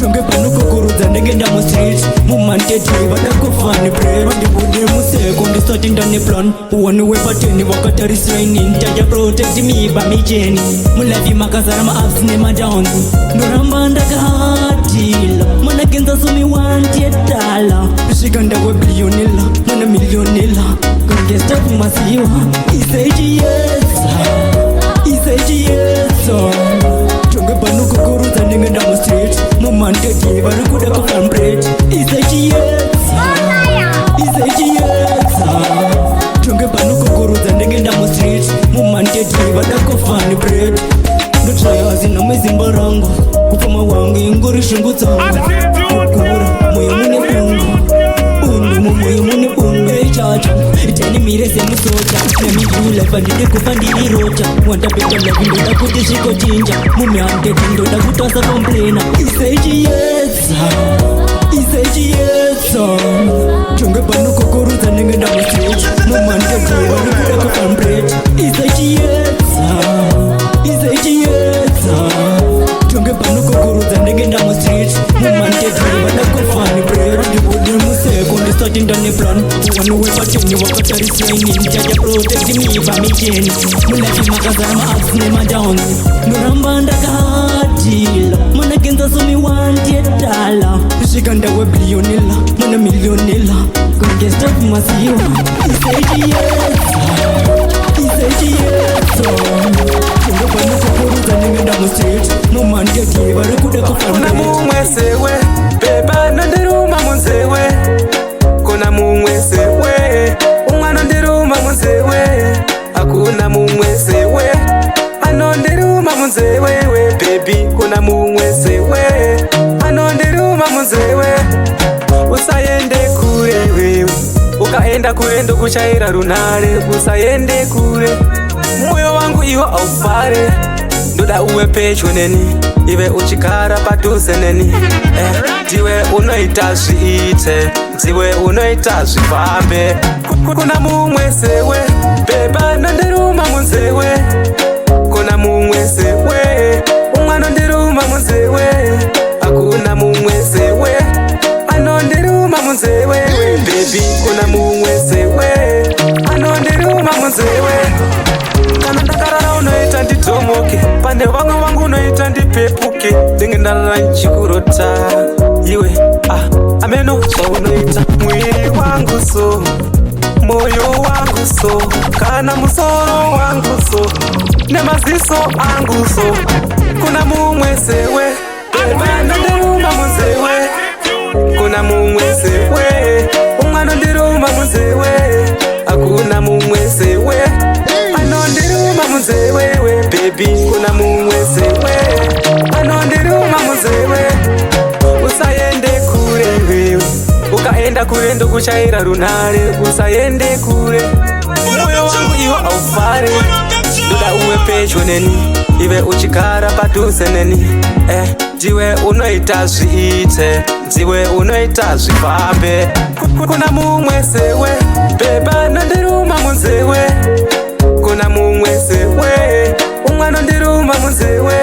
chonge pano kukurudza nenge ndamusret mumantete vada kufani bre vandibude museko ndisati ndane plan uwani wepateni vakatarisirainin taja protect miba micheni mulavi makazara maapsi nemadowns ndoramba ndakatila managenza somi wantietala svika ndawebilionela mana milionela kangestafu masiwa isechiyeso chonge pano kukurudza nenge ndamusret mumantete vari kuda kufambret isechiyeso chonge pano kukurudza ndenge ndamusret mumantete vada kufani bred ndotrayazi namezimba rangu kupfama wangu ingori shungu dzangu kukura moyo mune bungu undu mumoyo mune bungu echacho iteni mire semusoja nemidulafa ndide kufa ndirirota wandapeta lavi ndoda kuti zvikochinja mumyantete ndoda kutwasa komplena isechiyeso chonge pano kukurudza nenge ndamusret mumantete vari kuda kufambret isechiyeso chonge pano kukurudza ndenge ndamusret mumantete vada kufani bre ndibude museko ndisati ndane plan uwani wepateni vakatarisirainin taja protect miba micheni mulavi makazara maapsi nemadowns ndoramba ndakatila managenza somi wantietala svika ndawebilionela mana milionela kangestafu masiwa isechiyeso chonge pano kukurudza nenge ndamusret mumantete vari kuda kuna mumwe sewe beba nondiruma munzewe kuna mumwe sewe umwana ndiruma munzewe hakuna mumwe sewe anondiruma munzewe we baby kuna mumwe sewe anondiruma munzewe usaende kure wewe ukaenda kure ndokuchaira runare usaende kure moyo wangu iwo aufare ndoda uwe pedyo neni ive uchigara padhuze neni ndiwe unoita zviite ndiwe unoita zvifambe kuna mumwe sewe beba nondiruma munzewe kuna mumwe sewe umwana nondiruma munzewe hakuna mumwe sewe anondiruma munzewe baby kuna mumwe sewe anondiruma munzewe kana ndakarara unoita nditomoke pane vamwe vangu unoita ndipepuke ndenge ndarara nchikurota iwe ameno zvaunoita mwiri wangu so moyo wangu so kana musoro wangu so nemaziso angu so kuna mumwe sewe beba nondiruma munzewe kuna mumwe sewe umwana ndiruma munzewe hakuna mumwe sewe anondiruma munzewe we baby kuna mumwe sewe anondiruma munzewe usaende kure wewe ukaenda kure ndokuchaira runare usaende kure moyo wangu iwo aufare ndoda uwe pedyo neni ive uchigara padhuze neni ndiwe unoita zviite ndiwe unoita zvifambe kuna mumwe sewe beba nondiruma munzewe kuna mumwe sewe umwana nondiruma munzewe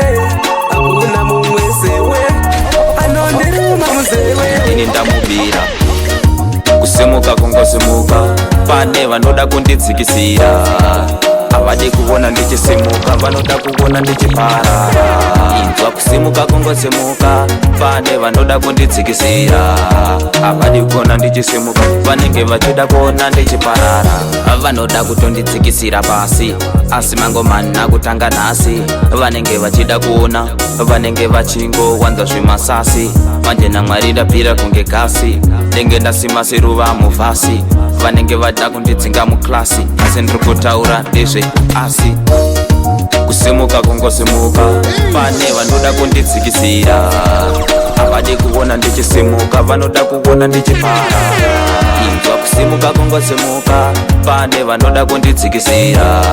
hakuna mumwe sewe anondiruma munzewe ini ndamubira kusimuka kungosimuka pane vanoda kundidzikisira havadi kuona ndichisimuka vanoda kuona ndichiparara inzwa kusimuka kungosimuka pane vanoda kundidzikisira havadi kuona ndichisimuka vanenge vachida kuona ndichiparara vanoda kutondidzikisira pasi asi mangomani nakutanga nhasi vanenge vachida kuona vanenge vachingowanza zvimasasi manje namwari ndapira kunge gasi ndenge ndasima seruva muvhasi vanenge vada kundidzinga muklasi asi ndiri kutaura ndezve asi kusimuka kungosimuka pane vanoda kundidzikisira havadi kuona ndichisimuka vanoda kuona ndichiparara inzwa kusimuka kungosimuka pane vanoda kundidzikisira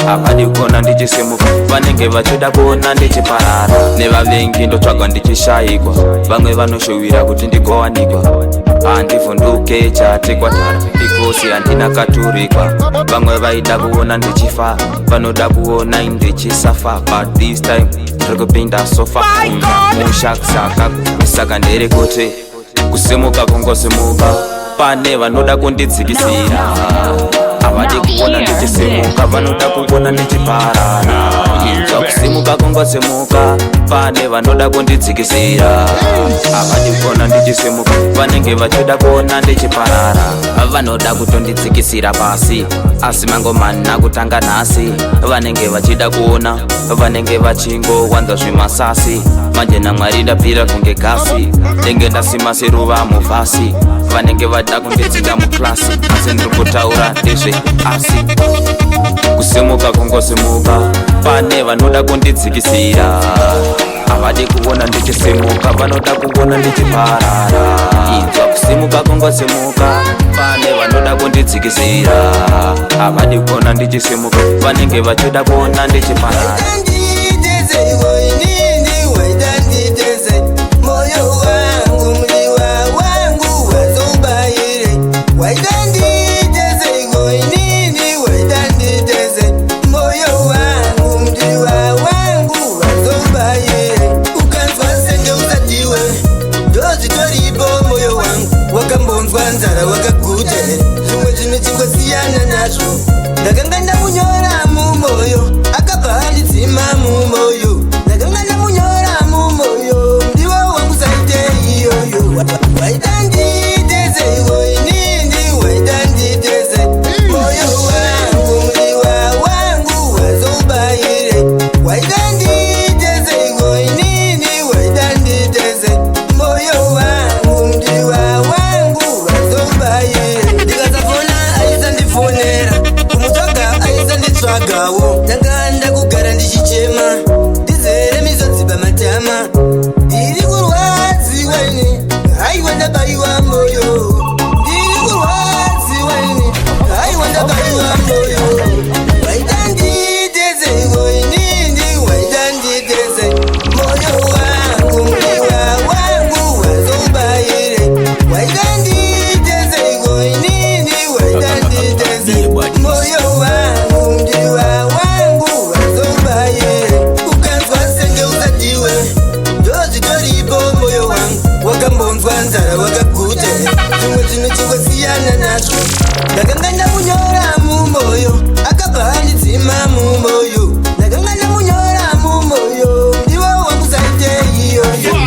havadi kuona ndichisimuka vanenge vachida kuona ndichiparara nevavengi ndotsvagwa ndichishayikwa vamwe vanoshuvira kuti ndigowanikwa handivhunduke chatekwatara ikosi handina katurikwa vamwe vaida kuona ndichifa vanoda kuona ndichisafa but this time ndiri kupinda sofa mushakisaka saka ndiri kuti kusimuka kungosimuka pane vanoda kundidzikisira havadi kuona ndichisimuka vanoda kuona ndichiparara inzwa kusimuka kungosimuka pane vanoda kundidzikisira havadi kuona ndichisimuka vanenge vachida kuona ndichiparara vanoda kutondidzikisira pasi asi mangomani nakutanga nhasi vanenge vachida kuona vanenge vachingowanza zvimasasi manje namwari ndapira kunge gasi ndenge ndasima seruva muvhasi vanenge vada kundidzinga muklasi asi ndiri kutaura ndezve asi kusimuka kungosimuka pane vanoda kundidzikisira havadi kuona ndichisimuka vanoda kuona ndichiparara inzwa kusimuka kungosimuka pane vanoda kundidzikisira havadi kuona ndichisimuka vanenge vachida kuona ndichiparara nzara wakaguta zvimwe zvinhu chingosiyana nazvo ndakanga ndamunyora mumoyo akabva handidzima mumoyo ndakanga ndamunyora mumoyo ndiwo wangu saite iyoyo waita nditeze inini waita nditeze moyo wangu mdiwa wangu wazoubayire waita nditeze inini waita nditeze moyo wangu mdiwa wangu ndikasafona aizandifonera kumutsvaga aizanditsvagawo ndakanda kugara ndichichema ndizere mizodziba matama ndiri kurwadziwa ini haiwa ndabayiwa moyo ndiri kurwadziwa ini haiwa ndabayiwa moyo waita nditeze inini waita nditeze moyo wangu mdiwa wangu wazoubayire waita moyo wangu mdiwa wangu wazoubayire ukanzwa senge usadiwe ndozvitoripo moyo wangu wakambonzwa nzara wakaguta zvimwe zvinhu chingosiyana nazvo ndakanga ndamunyora mumoyo akabva handidzima mumoyo ndakanga ndamunyora mumoyo ndiwo wangu saite iyoyo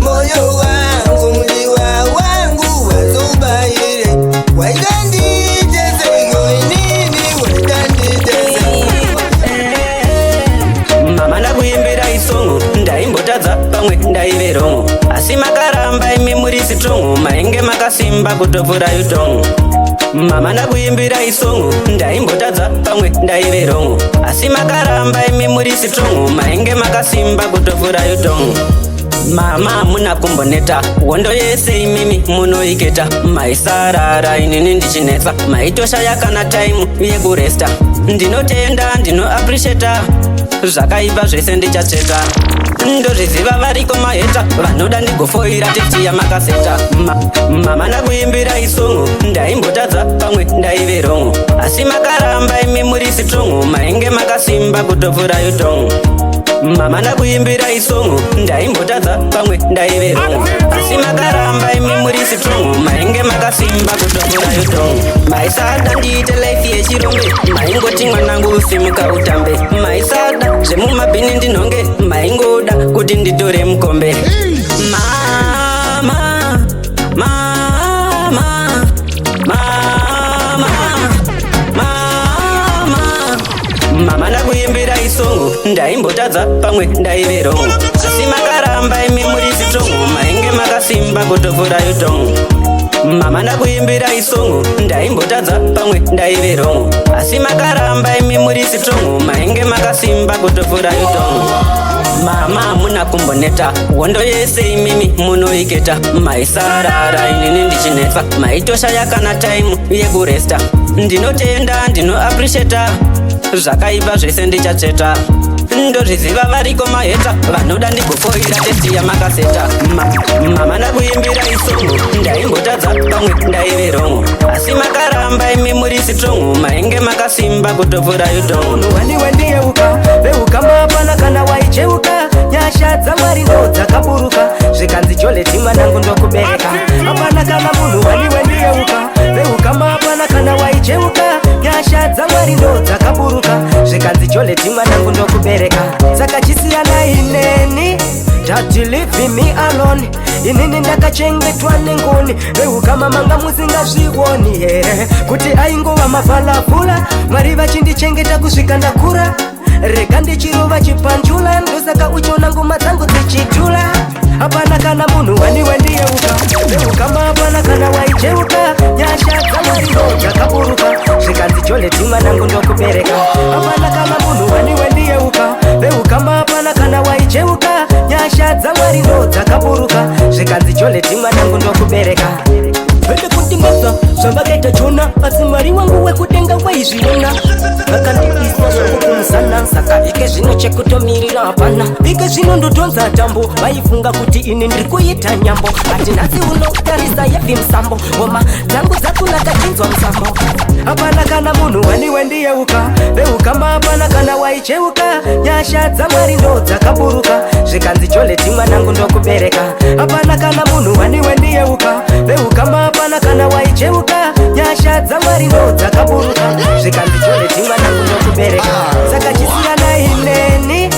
moyo wangu mdiwa wangu wazoubayire waita nditeze inini waita nditeze mama ndakuimbira isongo ndaimbotadza pamwe ndaiverongo asi makaramba imi muri sitrongo mainge makasimba kutopfura yutongo mama ndakuimbira isongo ndaimbotadza pamwe ndaiverongo asi makaramba imi muri sitrongo mainge makasimba kutopfura yutongo mama muna kumboneta wondo yese imimi munoiketa maisarara inini ndichinetsa maitoshaya kana taimu yekuresta ndinotenda ndinoaprisheta zvakaipa zvese ndichatsveta ndozviziva variko maheta vanoda ndigofoira tekti yamakaseta mama ndakuimbira isongo ndaimbotadza pamwe ndaiverongo asi makaramba imi muri sitrongo mainge makasimba kutopfura yutongo mama ndakuimbira isongo ndaimbotadza pamwe ndaiverongo asi makaramba imi muri sitrongo mainge makasimba kutopura yotongo maisada ndiite laifi yechirombe maingoti mwanangu usimuka utambe maisada zvemumabhini ndinhonge maingoda kuti nditore mukombe mama mama mama mama ndakuimbira isongo ndaimbotadza pamwe ndaiverongo asi makaramba imi muri sitrongo mainge makasimba kutopura yotongo mama ndakuimbira isongo ndaimbotadza pamwe ndaiverongo asi makaramba imi muri sitrongo mainge makasimba kutopura yotongo mama muna kumboneta wondo yese imimi munoiketa maisarara inini ndichinetsa maitoshaya kana taimu yekuresta ndinotenda ndinoaprisheta zvakaipa zvese ndichacheta ndozviziva variko maheta vanoda ndigofoira testi yamakaseta mama ndakuimbira isongo ndaimbotadza pamwe ndaiverongo asi makaramba imi muri sitrongo mainge makasimba kutopura yotongo waniwe ndiyeuka veuka mapana kana waicheuka nyasha dzamwari ndo dzakaburuka zvikanzi joleti mwanangu ndokubereka apana kana munhu waniwe ndiyeuka veuka mapana kana waicheuka nyasha dzamwari ndo dzakaburuka zvikanzi joleti mwanangu ndokubereka saka chisiyana ineni Daddy leave me alone inini ndakachengetwa nengoni veuka mamanga musingazvioni here kuti aingova mafalafula mwari vachindichengeta kusvika ndakura rega ndichirova chipanjula ndosaka uchona ngoma dzangu dzichitula apana kana munhu waniwe ndiyeuka veuka mapana kana waicheuka nyasha dzamwari ndo dzakaburuka zvikanzi joleti mwanangu ndokubereka apana kana munhu waniwe ndiyeuka veuka mapana kana waicheuka nyasha dzamwari ndo dzakaburuka zvikanzi joleti mwanangu ndokubereka vende kundimasa zvambakaita chona asi mwari wangu wekudenga waizviona vakandipisa zvokukumusana saka ike zvino chekutomirira hapana ike zvino ndotonza tambo vaifunga kuti ini ndiri kuita nyambo ati nhasi unotarisa yevi musambo ngoma dzangu dzakunaka chinzwa musambo hapana kana munhu waniwe ndiyeuka veuka mapana kana waicheuka nyasha dzamwari ndo dzakaburuka zvikanzi joleti mwanangu ndokubereka hapana kana munhu waniwe ndiyeuka veuka mapana kana waicheuka nyasha dzamwari ndo dzakaburuka zvikanzi joleti mwanangu ndokubereka saka chisiyana ineni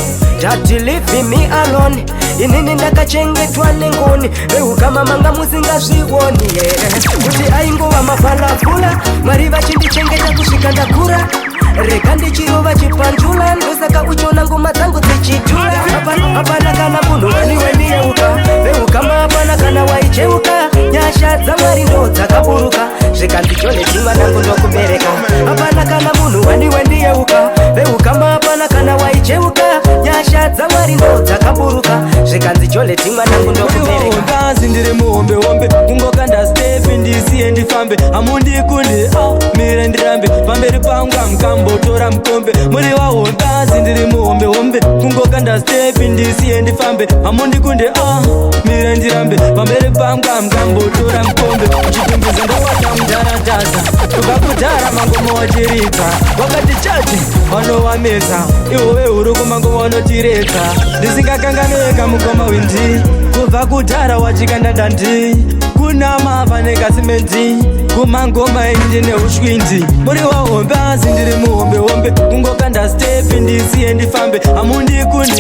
Daddy leave me alone inini ndakachengetwa nengoni veuka mamanga musingazvioni here kuti aingova mafalafula mwari vachindichengeta kusvika ndakura rega ndichirova chipanjula ndosaka uchona ngoma dzangu dzichitula hapana kana munhu waniwe ndiyeuka veuka mapana kana waicheuka nyasha dzamwari ndo dzakaburuka zvikanzi joleti mwanangu ndokubereka hapana kana munhu waniwe ndiyeuka veuka mapana kana waicheuka nyasha dzamwari ndo dzakaburuka zvikanzi joleti mwanangu ndokubereka ngazi ndiri muhombehombe kungokanda stepi ndisiye ndifambe hamundikunde mire ndirambe pamberi pangu amukambotora mukombe muri wahombazi ndiri muhombehombe kungokanda stepi ndisiye ndifambe hamundikunde mire ndirambe pamberi pangu amukambotora mukombe chitumbizo ndowata mudaradhaza tukakudhara mangoma wachiridza wakati chati vanowamedza iwove huru kumangoma wanotireka ndisingakanganweka mugoma windi kubva kudhara wachikanda ndandi kunama pane kasimendi kumangoma endi neushwindi muri wahombe asi ndiri muhombehombe kungokanda stepi ndisiye ndifambe hamundikundi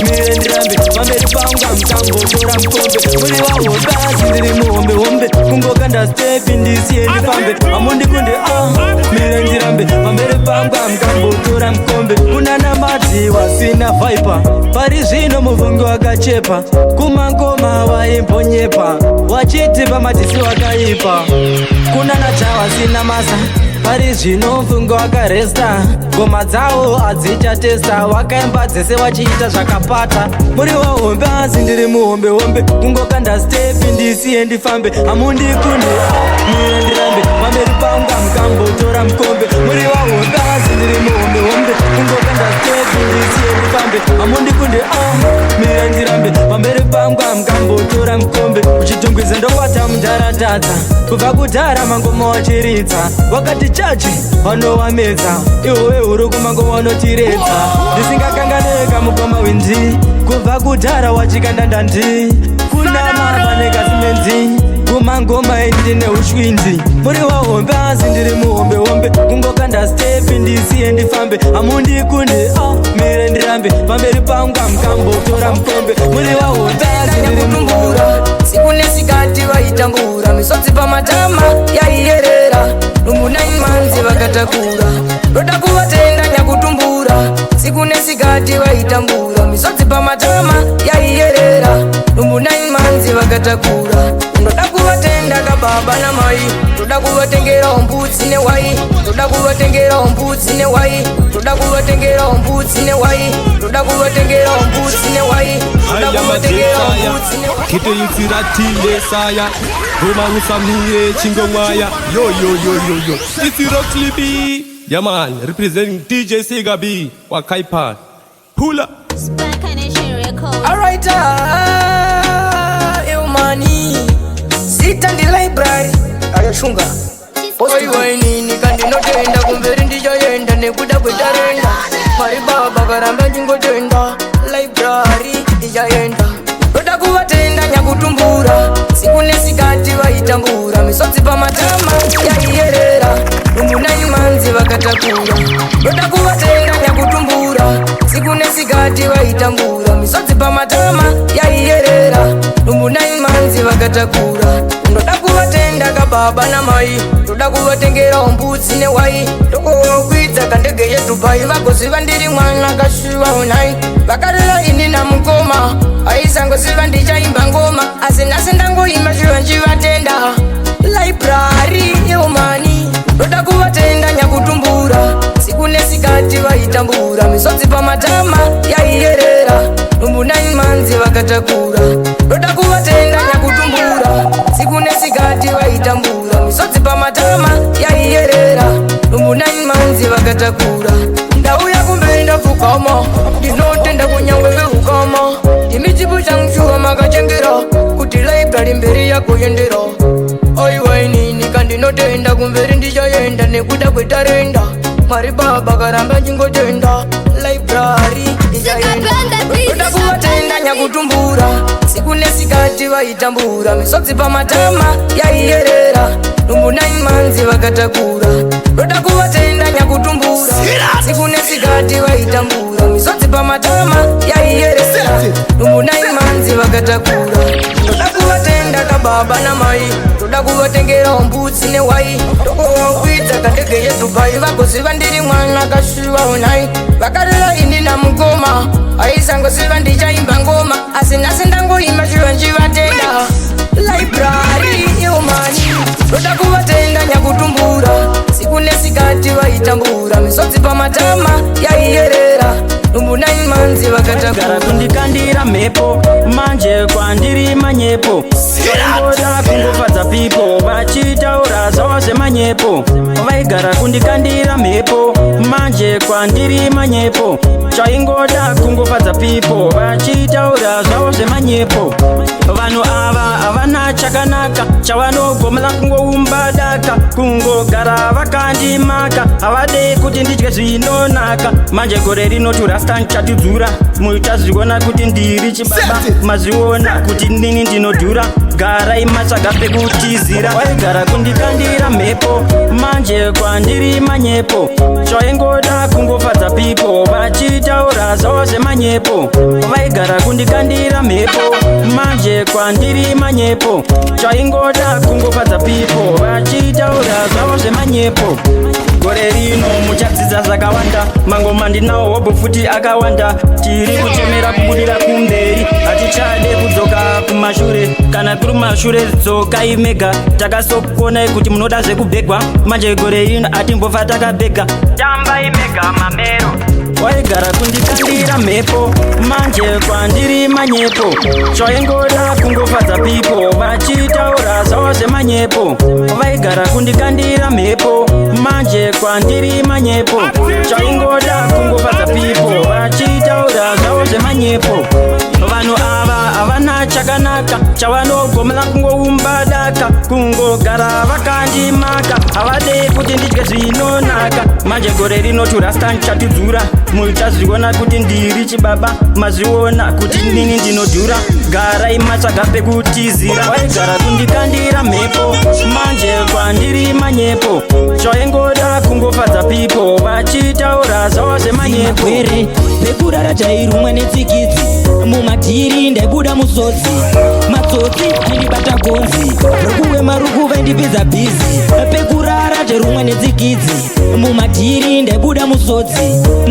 mire ndirambe pamberi pangu amukambotora mukombe muri wahombe asi ndiri muhombehombe kungokanda stepi ndisiye ndifambe hamundikundi mire ndirambe pamberi pangu amukambotora mukombe kunanamati wasina vaipa pari zvino muvungi wakachepa kumangoma waimbonyepa wachiti pamadhisi wakaipa kunana chawasina masa pari zvino mfungo wakaresta ngoma dzawo hadzichatesta wakaimba dzese wachiita zvakapata muri wahombe asi ndiri muhombehombe kungokanda stepi ndisiye ndifambe hamundikunde mire ndirambe pamberi pangu amukambotora mukombe muri wahombe asi ndiri muhombehombe kungokanda stepi ndisiye ndifambe hamundikunde mire ndirambe pamberi pangu amukambotora mukombe hombe uchitungwiza ndokwata mundaratadza kubva kudhara mangoma wachiridza wakati chachi vanowamedza iwowe uri kumangoma wanotiredza ndisingakanganeka mugoma wendi kubva kudhara wachikandandandi kunama nekasimendi kumangoma endine ushwindi muri wahombe asi ndiri muhombehombe kungokanda stepi ndisiye ndifambe hamundikunde mire ndirambe pamberi pangu amukambotora mukombe muri wahombe asi ndiri muhombehombe siku nesikati vaitambura misodzi pamatama yaiyerera rumbu 9 manzi vakatakura roda kuvatenda nyakutumbura siku nesikati vaitambura misodzi pamatama yaiyerera rumbu 9 manzi vakatakura ndoda kuvatenda kababa namai ndoda kuvatengera ombudzi newai ndoda kuvatengera ombudzi newai ndoda kuvatengera ombudzi newai ndoda kuvatengera ombudzi newai ndoda kuvatengera ombudzi newai kitoyutsiratile saya goma usamie chingomwaya yo itsiroklibi yaman representing DJ Siga B wa Kaipan pull up alright money sita ndi library ayoshunga oiwainini kandi notenda kumberi ndichoyenda nekuda kwetarenda mari baba karamba ndingotenda library ndichayenda roda kuvatenda nyakutumbura siku nesikati vaitambura misodzi pamatama yaiyerera rumbu 9 manzi vakatakura roda kuvatenda nyakutumbura siku nesikati vaitambura misodzi pamatama yaiyerera rumbu 9 manzi vakatakura ndoda kuvatenda kababa namai ndoda kuvatengera ombudzi newai ndokokwidza kandege yedubai vagoziva ndiri mwana kasviva unai vakarera ini namukoma aisangoziva ndichaimba ngoma asi nhasi ndangoimba zviva njivatenda library yeumani ndoda kuvatenda nyakutumbura siku nesikati vaitambura misodzi pamatama yaiyerera rumbu 9 manzi vakatakura ndoda kuvatenda nyakutumbura siku nesikati vaitambura misodzi pamatama yaiyerera rumbu 9 manzi vakatakura ndauya kumberi ndapfukama ndinotenda kunyangwe veukama ndimichipo changu makachengera kuti library mberi yakoyendera oiwainini kandinotenda kumberi ndichoyenda nekuda kwetarenda mari baba karamba chingotenda library ndichayenda roda kuvatenda nyakutumbura siku nesikati vaitambura misodzi pamatama yaiyerera rumbu 9 manzi vakatakura roda kuvatenda nyakutumbura siku nesikati vaitambura misodzi pamatama yaiyerera rumbu 9 manzi vakatakura roda kuvatenda kababa namai roda kuvatengera ombudzi newai ndokokwidza kandege yedubai vagoziva ndiri mwana kasviva unai vakarera ini namukoma aisangoziva ndichaimba ngoma asi nhasi ndangoimba zviva njivatenda library yeumani roda kuvatenda nyakutumbura siku nesikati vaitambura misodzi pamatama yaiyerera rumbu 9 manzi vakatakura kundikandira mhepo manje kwandiri manyepo vaingoda kungofadza pipo vachitaura zvavo zvemanyepo vaigara kundikandira mhepo manje kwandiri manyepo chaingoda kungofadza pipo vachitaura zvavo zvemanyepo vanhu ava havana chakanaka chavanogomera kungoumbadaka kungogara vakandimaka havadei kuti ndidye zvinonaka manje gore rinoti rastan chatidzura muchazviona kuti ndiri chibaba mazviona kuti nini ndinodhura garai matsvaga pekutizira waigara kundikandira mhepo manje kwandiri manyepo chaingoda kungofadza pipo vachitaura zvavo zvemanyepo vaigara kundikandira mhepo manje kwandiri manyepo chaingoda kungofadza pipo vachitaura zvavo zvemanyepo gore rino muchadzidza zvakawanda mangoma ndinawo hobho futi akawanda tiri kutemera kubudira kumberi hatichade kudzoka kumashure kana kuri mashure dzokai mega takasokonai kuti munoda zvekubhegwa manje gore rino hatimbofa takabhega tambai mega mamero waigara kundikandira mhepo manje kwandiri manyepo chaingoda kungofadza pipo vachitaura zvavo zvemanyepo vaigara kundikandira mhepo manje kwandiri manyepo chaingoda kungofadza pipo vachitaura zvavo zvemanyepo vanhu ava havana chakanaka chavanogomera kungoumbadaka kungogara vakandimaka havadei kuti ndidye zvinonaka manje gore rinoti rastan chatidzura muchazviona kuti ndiri chibaba mazviona kuti nini ndinodhura garai matsvaga pekutizira waigara kundikandira mhepo manje kwandiri manyepo zvaingoda kungofadza pipo vachitaura zvavo zvemanyepo pekurara tairumwa netsikidzi mumadhiri ndaibuda musodzi matsotsi aindibata gonzi rukuve marukuva indipedza bhizi pekurara tairumwa netsikidzi mumadhiri ndaibuda musodzi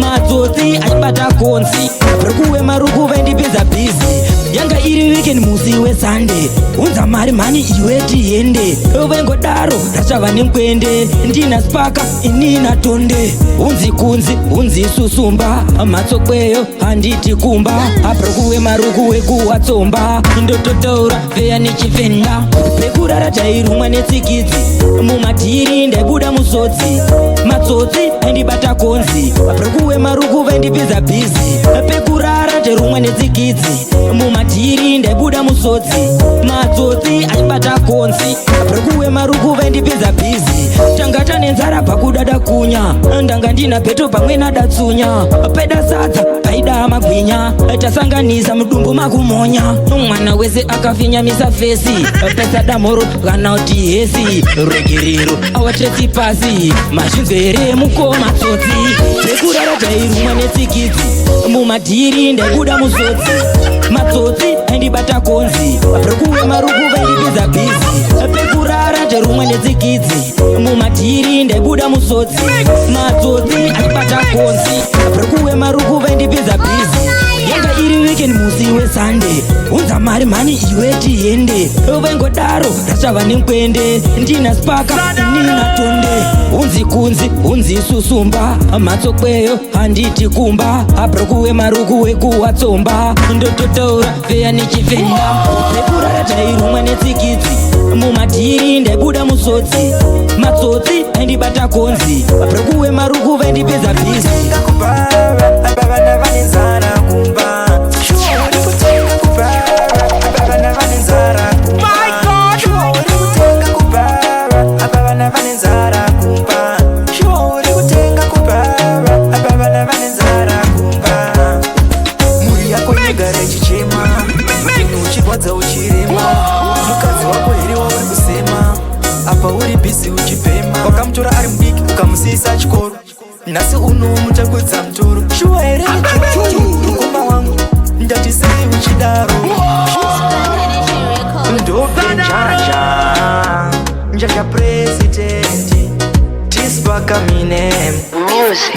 matsotsi aibata gonzi rukuve marukuva indipedza bhizi yanga iri weekend musi wesande unza mari mhani iwe tiende vengodaro rachava nemkwende ndina spaka inina tonde unzi kunzi unzi susumba matsokweyo handiti kumba aprokuwe maruku wekuwatsomba ndototaura veya nechifenda pekurara tairumwa netsikidzi mumadhiri ndaibuda musodzi matsotsi aindibata konzi aprokuwe maruku vaindipedza bhizi pekurara tairumwa netsikidzi mumadhiri ndaibuda musodzi matsotsi aibata konzi aprokuwe maruku vaindipedza bhizi tanga tanenzara pakudada kunya ndanga ndina peto pamwe nadatsunya peda sadza paida magwinya tasanganisa mudumbu makumonya mwana wese akafinyamisa fesi pesa damoro kana kuti hesi regerero awatretsi pasi mazvinzwere mukoma tsotsi pekurara tairumwa netsikidzi mumadhiri ndaibuda musodzi matsotsi aindibata konzi aprokuwe maruku vaindipedza bhizi pekurara tairumwa netsikidzi mumadhiri ndaibuda musodzi matsotsi aibata konzi aprokuwe maruku vaindipedza bhizi yanga iri weekend musi wesande unza mari mhani iwe tiende vengodaro rachava nemkwende ndina spaka inina tonde unzi kunzi unzi susumba matsokweyo handiti kumba aprokuwe maruku wekuwatsomba ndototaura veya nechifenda pekurara tairumwa netsikidzi mumadhiri ndaibuda musodzi matsotsi aindibata konzi aprokuwe maruku vaindipedza bhizi wakamutora ari mudiki ukamusisa chikoro nhasi uno mutakudza mutoro shuwa here rukoma wangu ndati sei uchidaro ndope njaja presidenti tispakamine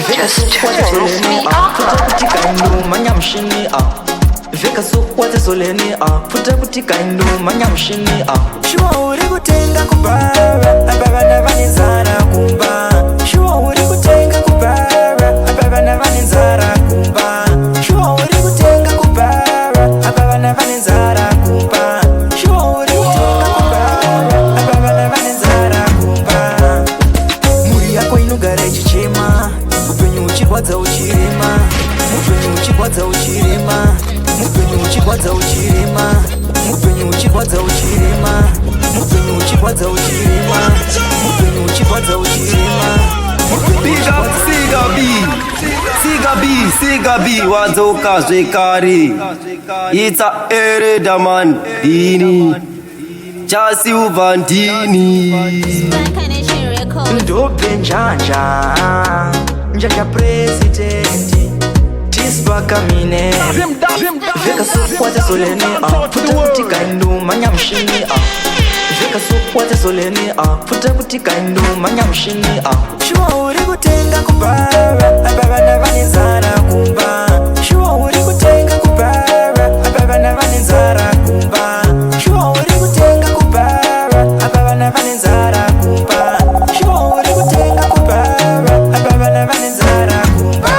vekasokwatesoleni manyamushini vekasokwatesoleni futa kuti kaindu manyamushini shuwa uri kutenga kubara abavana vanenzara kumba shuwa uri kutenga kubara abavana vanenzara kumba shuwa uri kutenga kubara abavana vanenzara kumba shuwa uri kutenga kubara abavana vanenzara kumba muri yako inogara ichichema upenyu uchirwadza uchirema upenyu uchirwadza uchirema upenyu uchirwadza uchirema upenyu uchirwadza uchirema upenyu uchirwadza uchirema upenyu uchirwadza uchirema Big up Siga B wadzoka zvekare Itsa Eredaman Dini Chasi uvandini ndope njaja presidenti tispakamine vekasokwatesoleni futa kuti kaindu manyamushini vekasokwatesoleni futa kuti kaindu manyamushini shuwa uri kutenga kubara abavana vanenzara kumba shuwa uri kutenga kubara abavana vanenzara kumba shuwa uri kutenga kubara abavana vanenzara kumba shuwa uri kutenga kubara abavana vanenzara kumba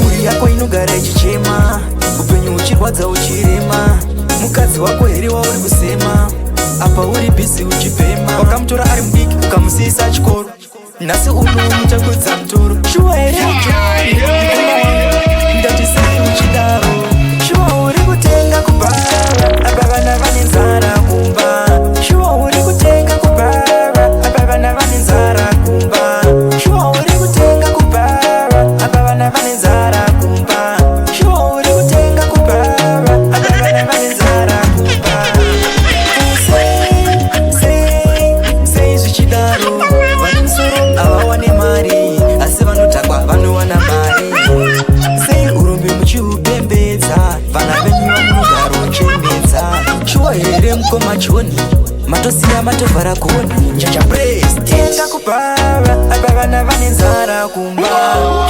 muri yako inogara ichichema upenyu uchirwadza uchirema mukadzi wako here wauri kusema apa uri bhizi uchipema wakamutora ari mudiki ukamusisa chikoro nhasi uno mutakudza mutoro shuwa here ndati sei uchidaro shuwa uri kutenga kubara cha breast tenga kupara apa vana vane nzara kumba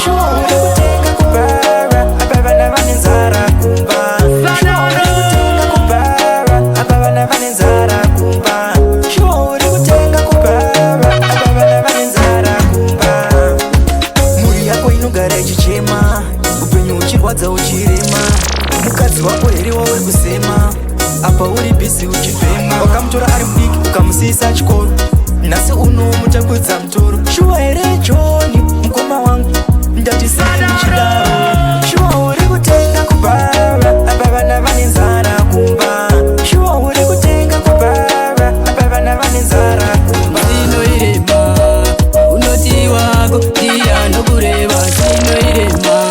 shuwa uri kutenga kupara apa vana vane nzara kumba shuwa uri kutenga kupara apa vana vane nzara kumba shuwa uri kutenga kupara apa vana vane nzara kumba muri yako inogara ichichema upenyu uchirwadza uchirema mukadzi wako here wawe kusema apa uri bhizi uchifema wakamutora ari mudiki ukamusiyisa chikoro nhasi uno mutakudza mutoro shuwa here joni mukoma wangu ndatisani chidaro shuwa uri kutenga kupara apa vana vane nzara kumba shuwa uri kutenga kupara apa vana vane nzara kumba zinoirema unoti wako ndiyanokureva zinoirema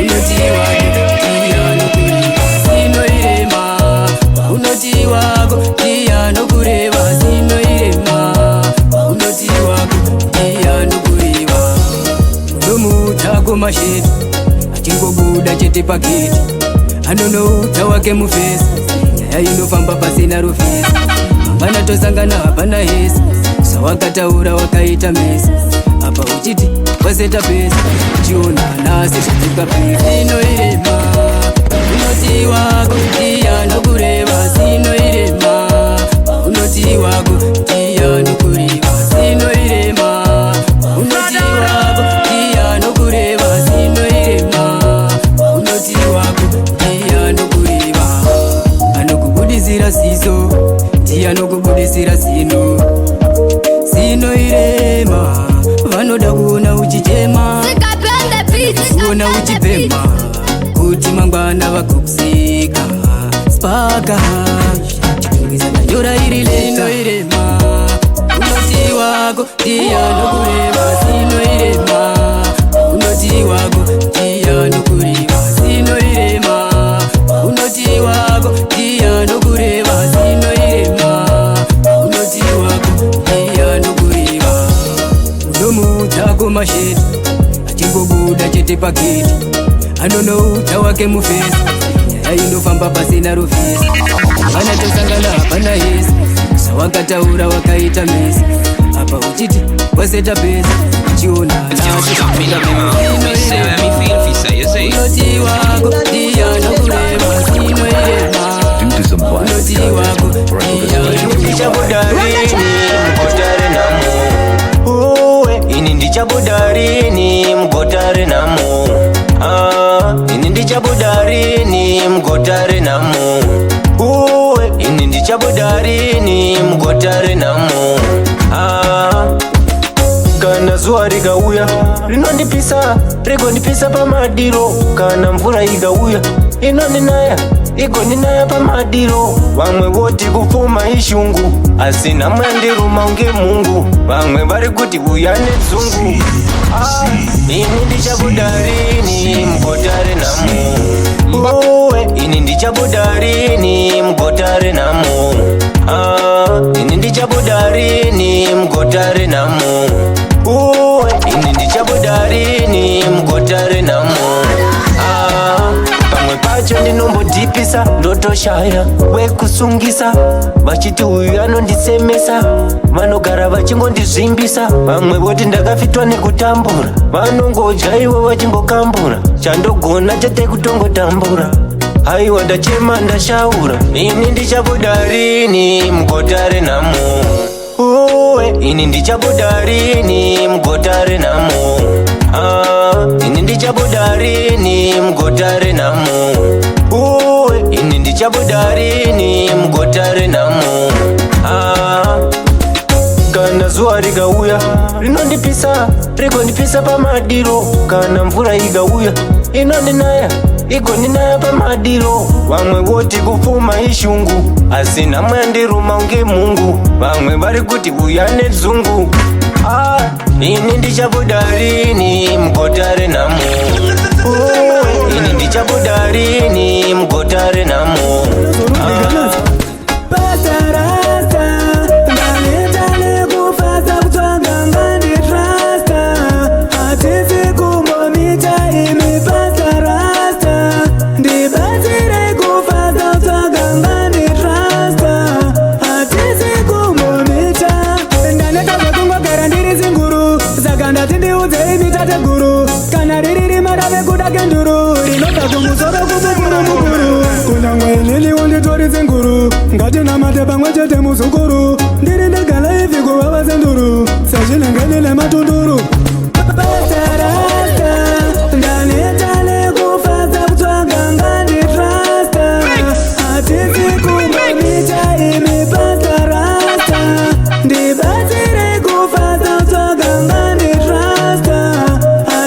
unoti wako ndiyanokureva zinoirema unoti wako ndiyanokureva zinoirema unoti wako ndiyanokureva unomuutako mashetu achingobuda chete pageti anonouta wake mufesi nyaya inofamba pasina rufesi hapana tosangana hapana hesi sawakataura wakaita mesi apa uchiti waseta pesi uchiona nasi zvatika pesi zinoirema unoti wako ndiyanokureva zinoirema unoti wako ndiyanokureva zinoirema unoti wako ndiyanokureva zinoirema unoti wako ndiyanokureva anokubudisira ziso ndiyanokubudisira zino zinoirema vanoda kuona uchichema kuona uchipemba kuti mangwana vakukusika spaka chipingisa nanyora iri lezinoirema unoti wako ndiyanokureva zinoirema unoti wako ndiyanokureva zinoirema unoti wako ndiyanokureva zinoirema unoti wako ndiyanokureva unomuutako mashetu achingobuda chete pageti anonouta wake mufesi nyaya inofamba pasina rufesi hapana tosangana hapana hesi sawakataura wakaita mesi apa uchiti waseta pesi uchiona unoti wako ndiyanokureva zinoirema unoti wako ini ndichabudarini mgotare namo ini ndichabudarini mgotare namo ini ndichabudarini mgotare namo kana zuwa rigauya rinondipisa rigondipisa pamadiro kana mvura igauya inondinaya igoninaya pamadiro vamwe voti kupfuma ishungu asi namwe ndiruma unge mungu vamwe vari kuti uya nedzungu ini ndichabudarini mgotare namo ini ndichabudarini mgotare namo ini ndichabudarini mgotare namo ini ndichabudarini mgotare namo pamwe pacho ndinombodhipisa ndotoshaya wekusungisa vachiti uyu anondisemesa vanogara vachingondizvimbisa vamwe voti ndakafitwa nekutambura vanongodya iwe vachingokambura chandogona chete kutongotambura haiwa ndachema ndashaura ini ndichabudarini mgotare namo ini ndichabudarini mgotare namo ini ndichabudarini mgotare namo ini ndichabudarini mgotare namo kana zuwa rigauya rinondipisa rigondipisa pamadiro kana mvura igauya inondinaya igoninaya pamadiro vamwe voti kupfuma ishungu asi namwe ndiruma unge mungu vamwe vari kuti uya nedzungu ini ndichabudarini mgotare namo ini ndichabudarini mgotare namo Sakana tindi uze imitate guru Kana riri marave kuda kenduru Rinota kumusoro kumukuru mukuru Kunyangwe nili undi tori zinguru Ngati na mate pangwe chete musukuru Ndiri ndegala hivi kuwawa zenduru Sajina ngenile matunduru Basta rasta Ndani etale kufasa kutwanga ngandi trasta Atisi kumamicha imi basta rasta Ndibatire kufasa kutwanga ngandi trasta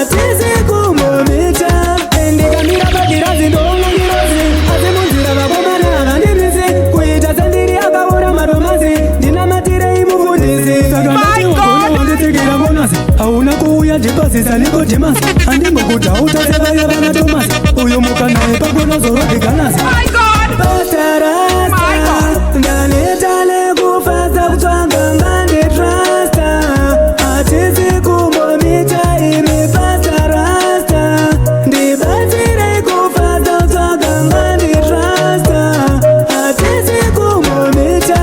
Atisi kumamicha Ndikamira badira zindongo ngirozi Azimunzira babomana anandirizi Kuita sendiri akabura madomazi Ndinamatire imufundisi Sakandati wakuna wanditikira bonasi Hauna kuuya jipasi saliko jimasi Andimo kutauta sebaya bana tomasi Uyo mukana epa kuna zoro dikanasi Basta rasta Ndani etale kufasa kutwanga ngandi trasta Atisi kumomita imi basta rasta Ndibatire kufasa kutwanga ngandi trasta Atisi kumomita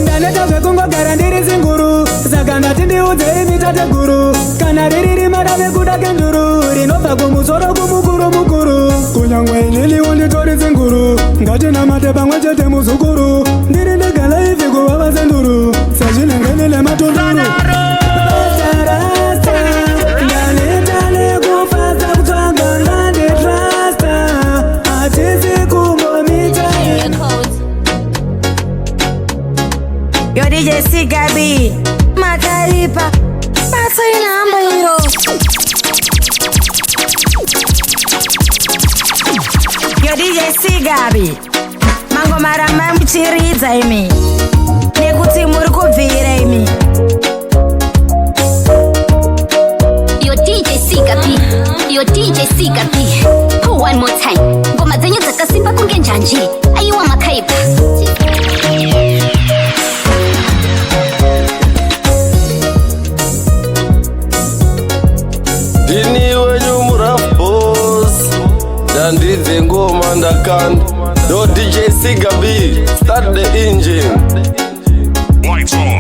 Ndani etale kungogara ndiri zinguru Sakana tindi uze imitate guru Kana riri marave kuda kenduru Rinova kumusoro kumukuru mukuru Kunyangwe nili undi tori zinguru Ngati na mate pangwe chete musukuru Ndiri ndegala hivi kuwawa zenduru Sajina ngenile matunduru Basta rasta Ndani etale kufasa kutwanga ngandi trasta Atisi kumomita Yo DJ Sigabi Makaripa Pasa inamba hiro Yo DJ Sigabi Mango marama mchiriza imi Nekuti muri kubvira imi Yo DJ Sigabi, yo DJ Sigabi. Pull one more time. Ngoma zenyu dzakasimba kunge njanji. Ayiwa makaipa. Dini wenyu murafos Dandidze ngoma ndakanda Yo DJ Sigabi, start the engine. Lights on.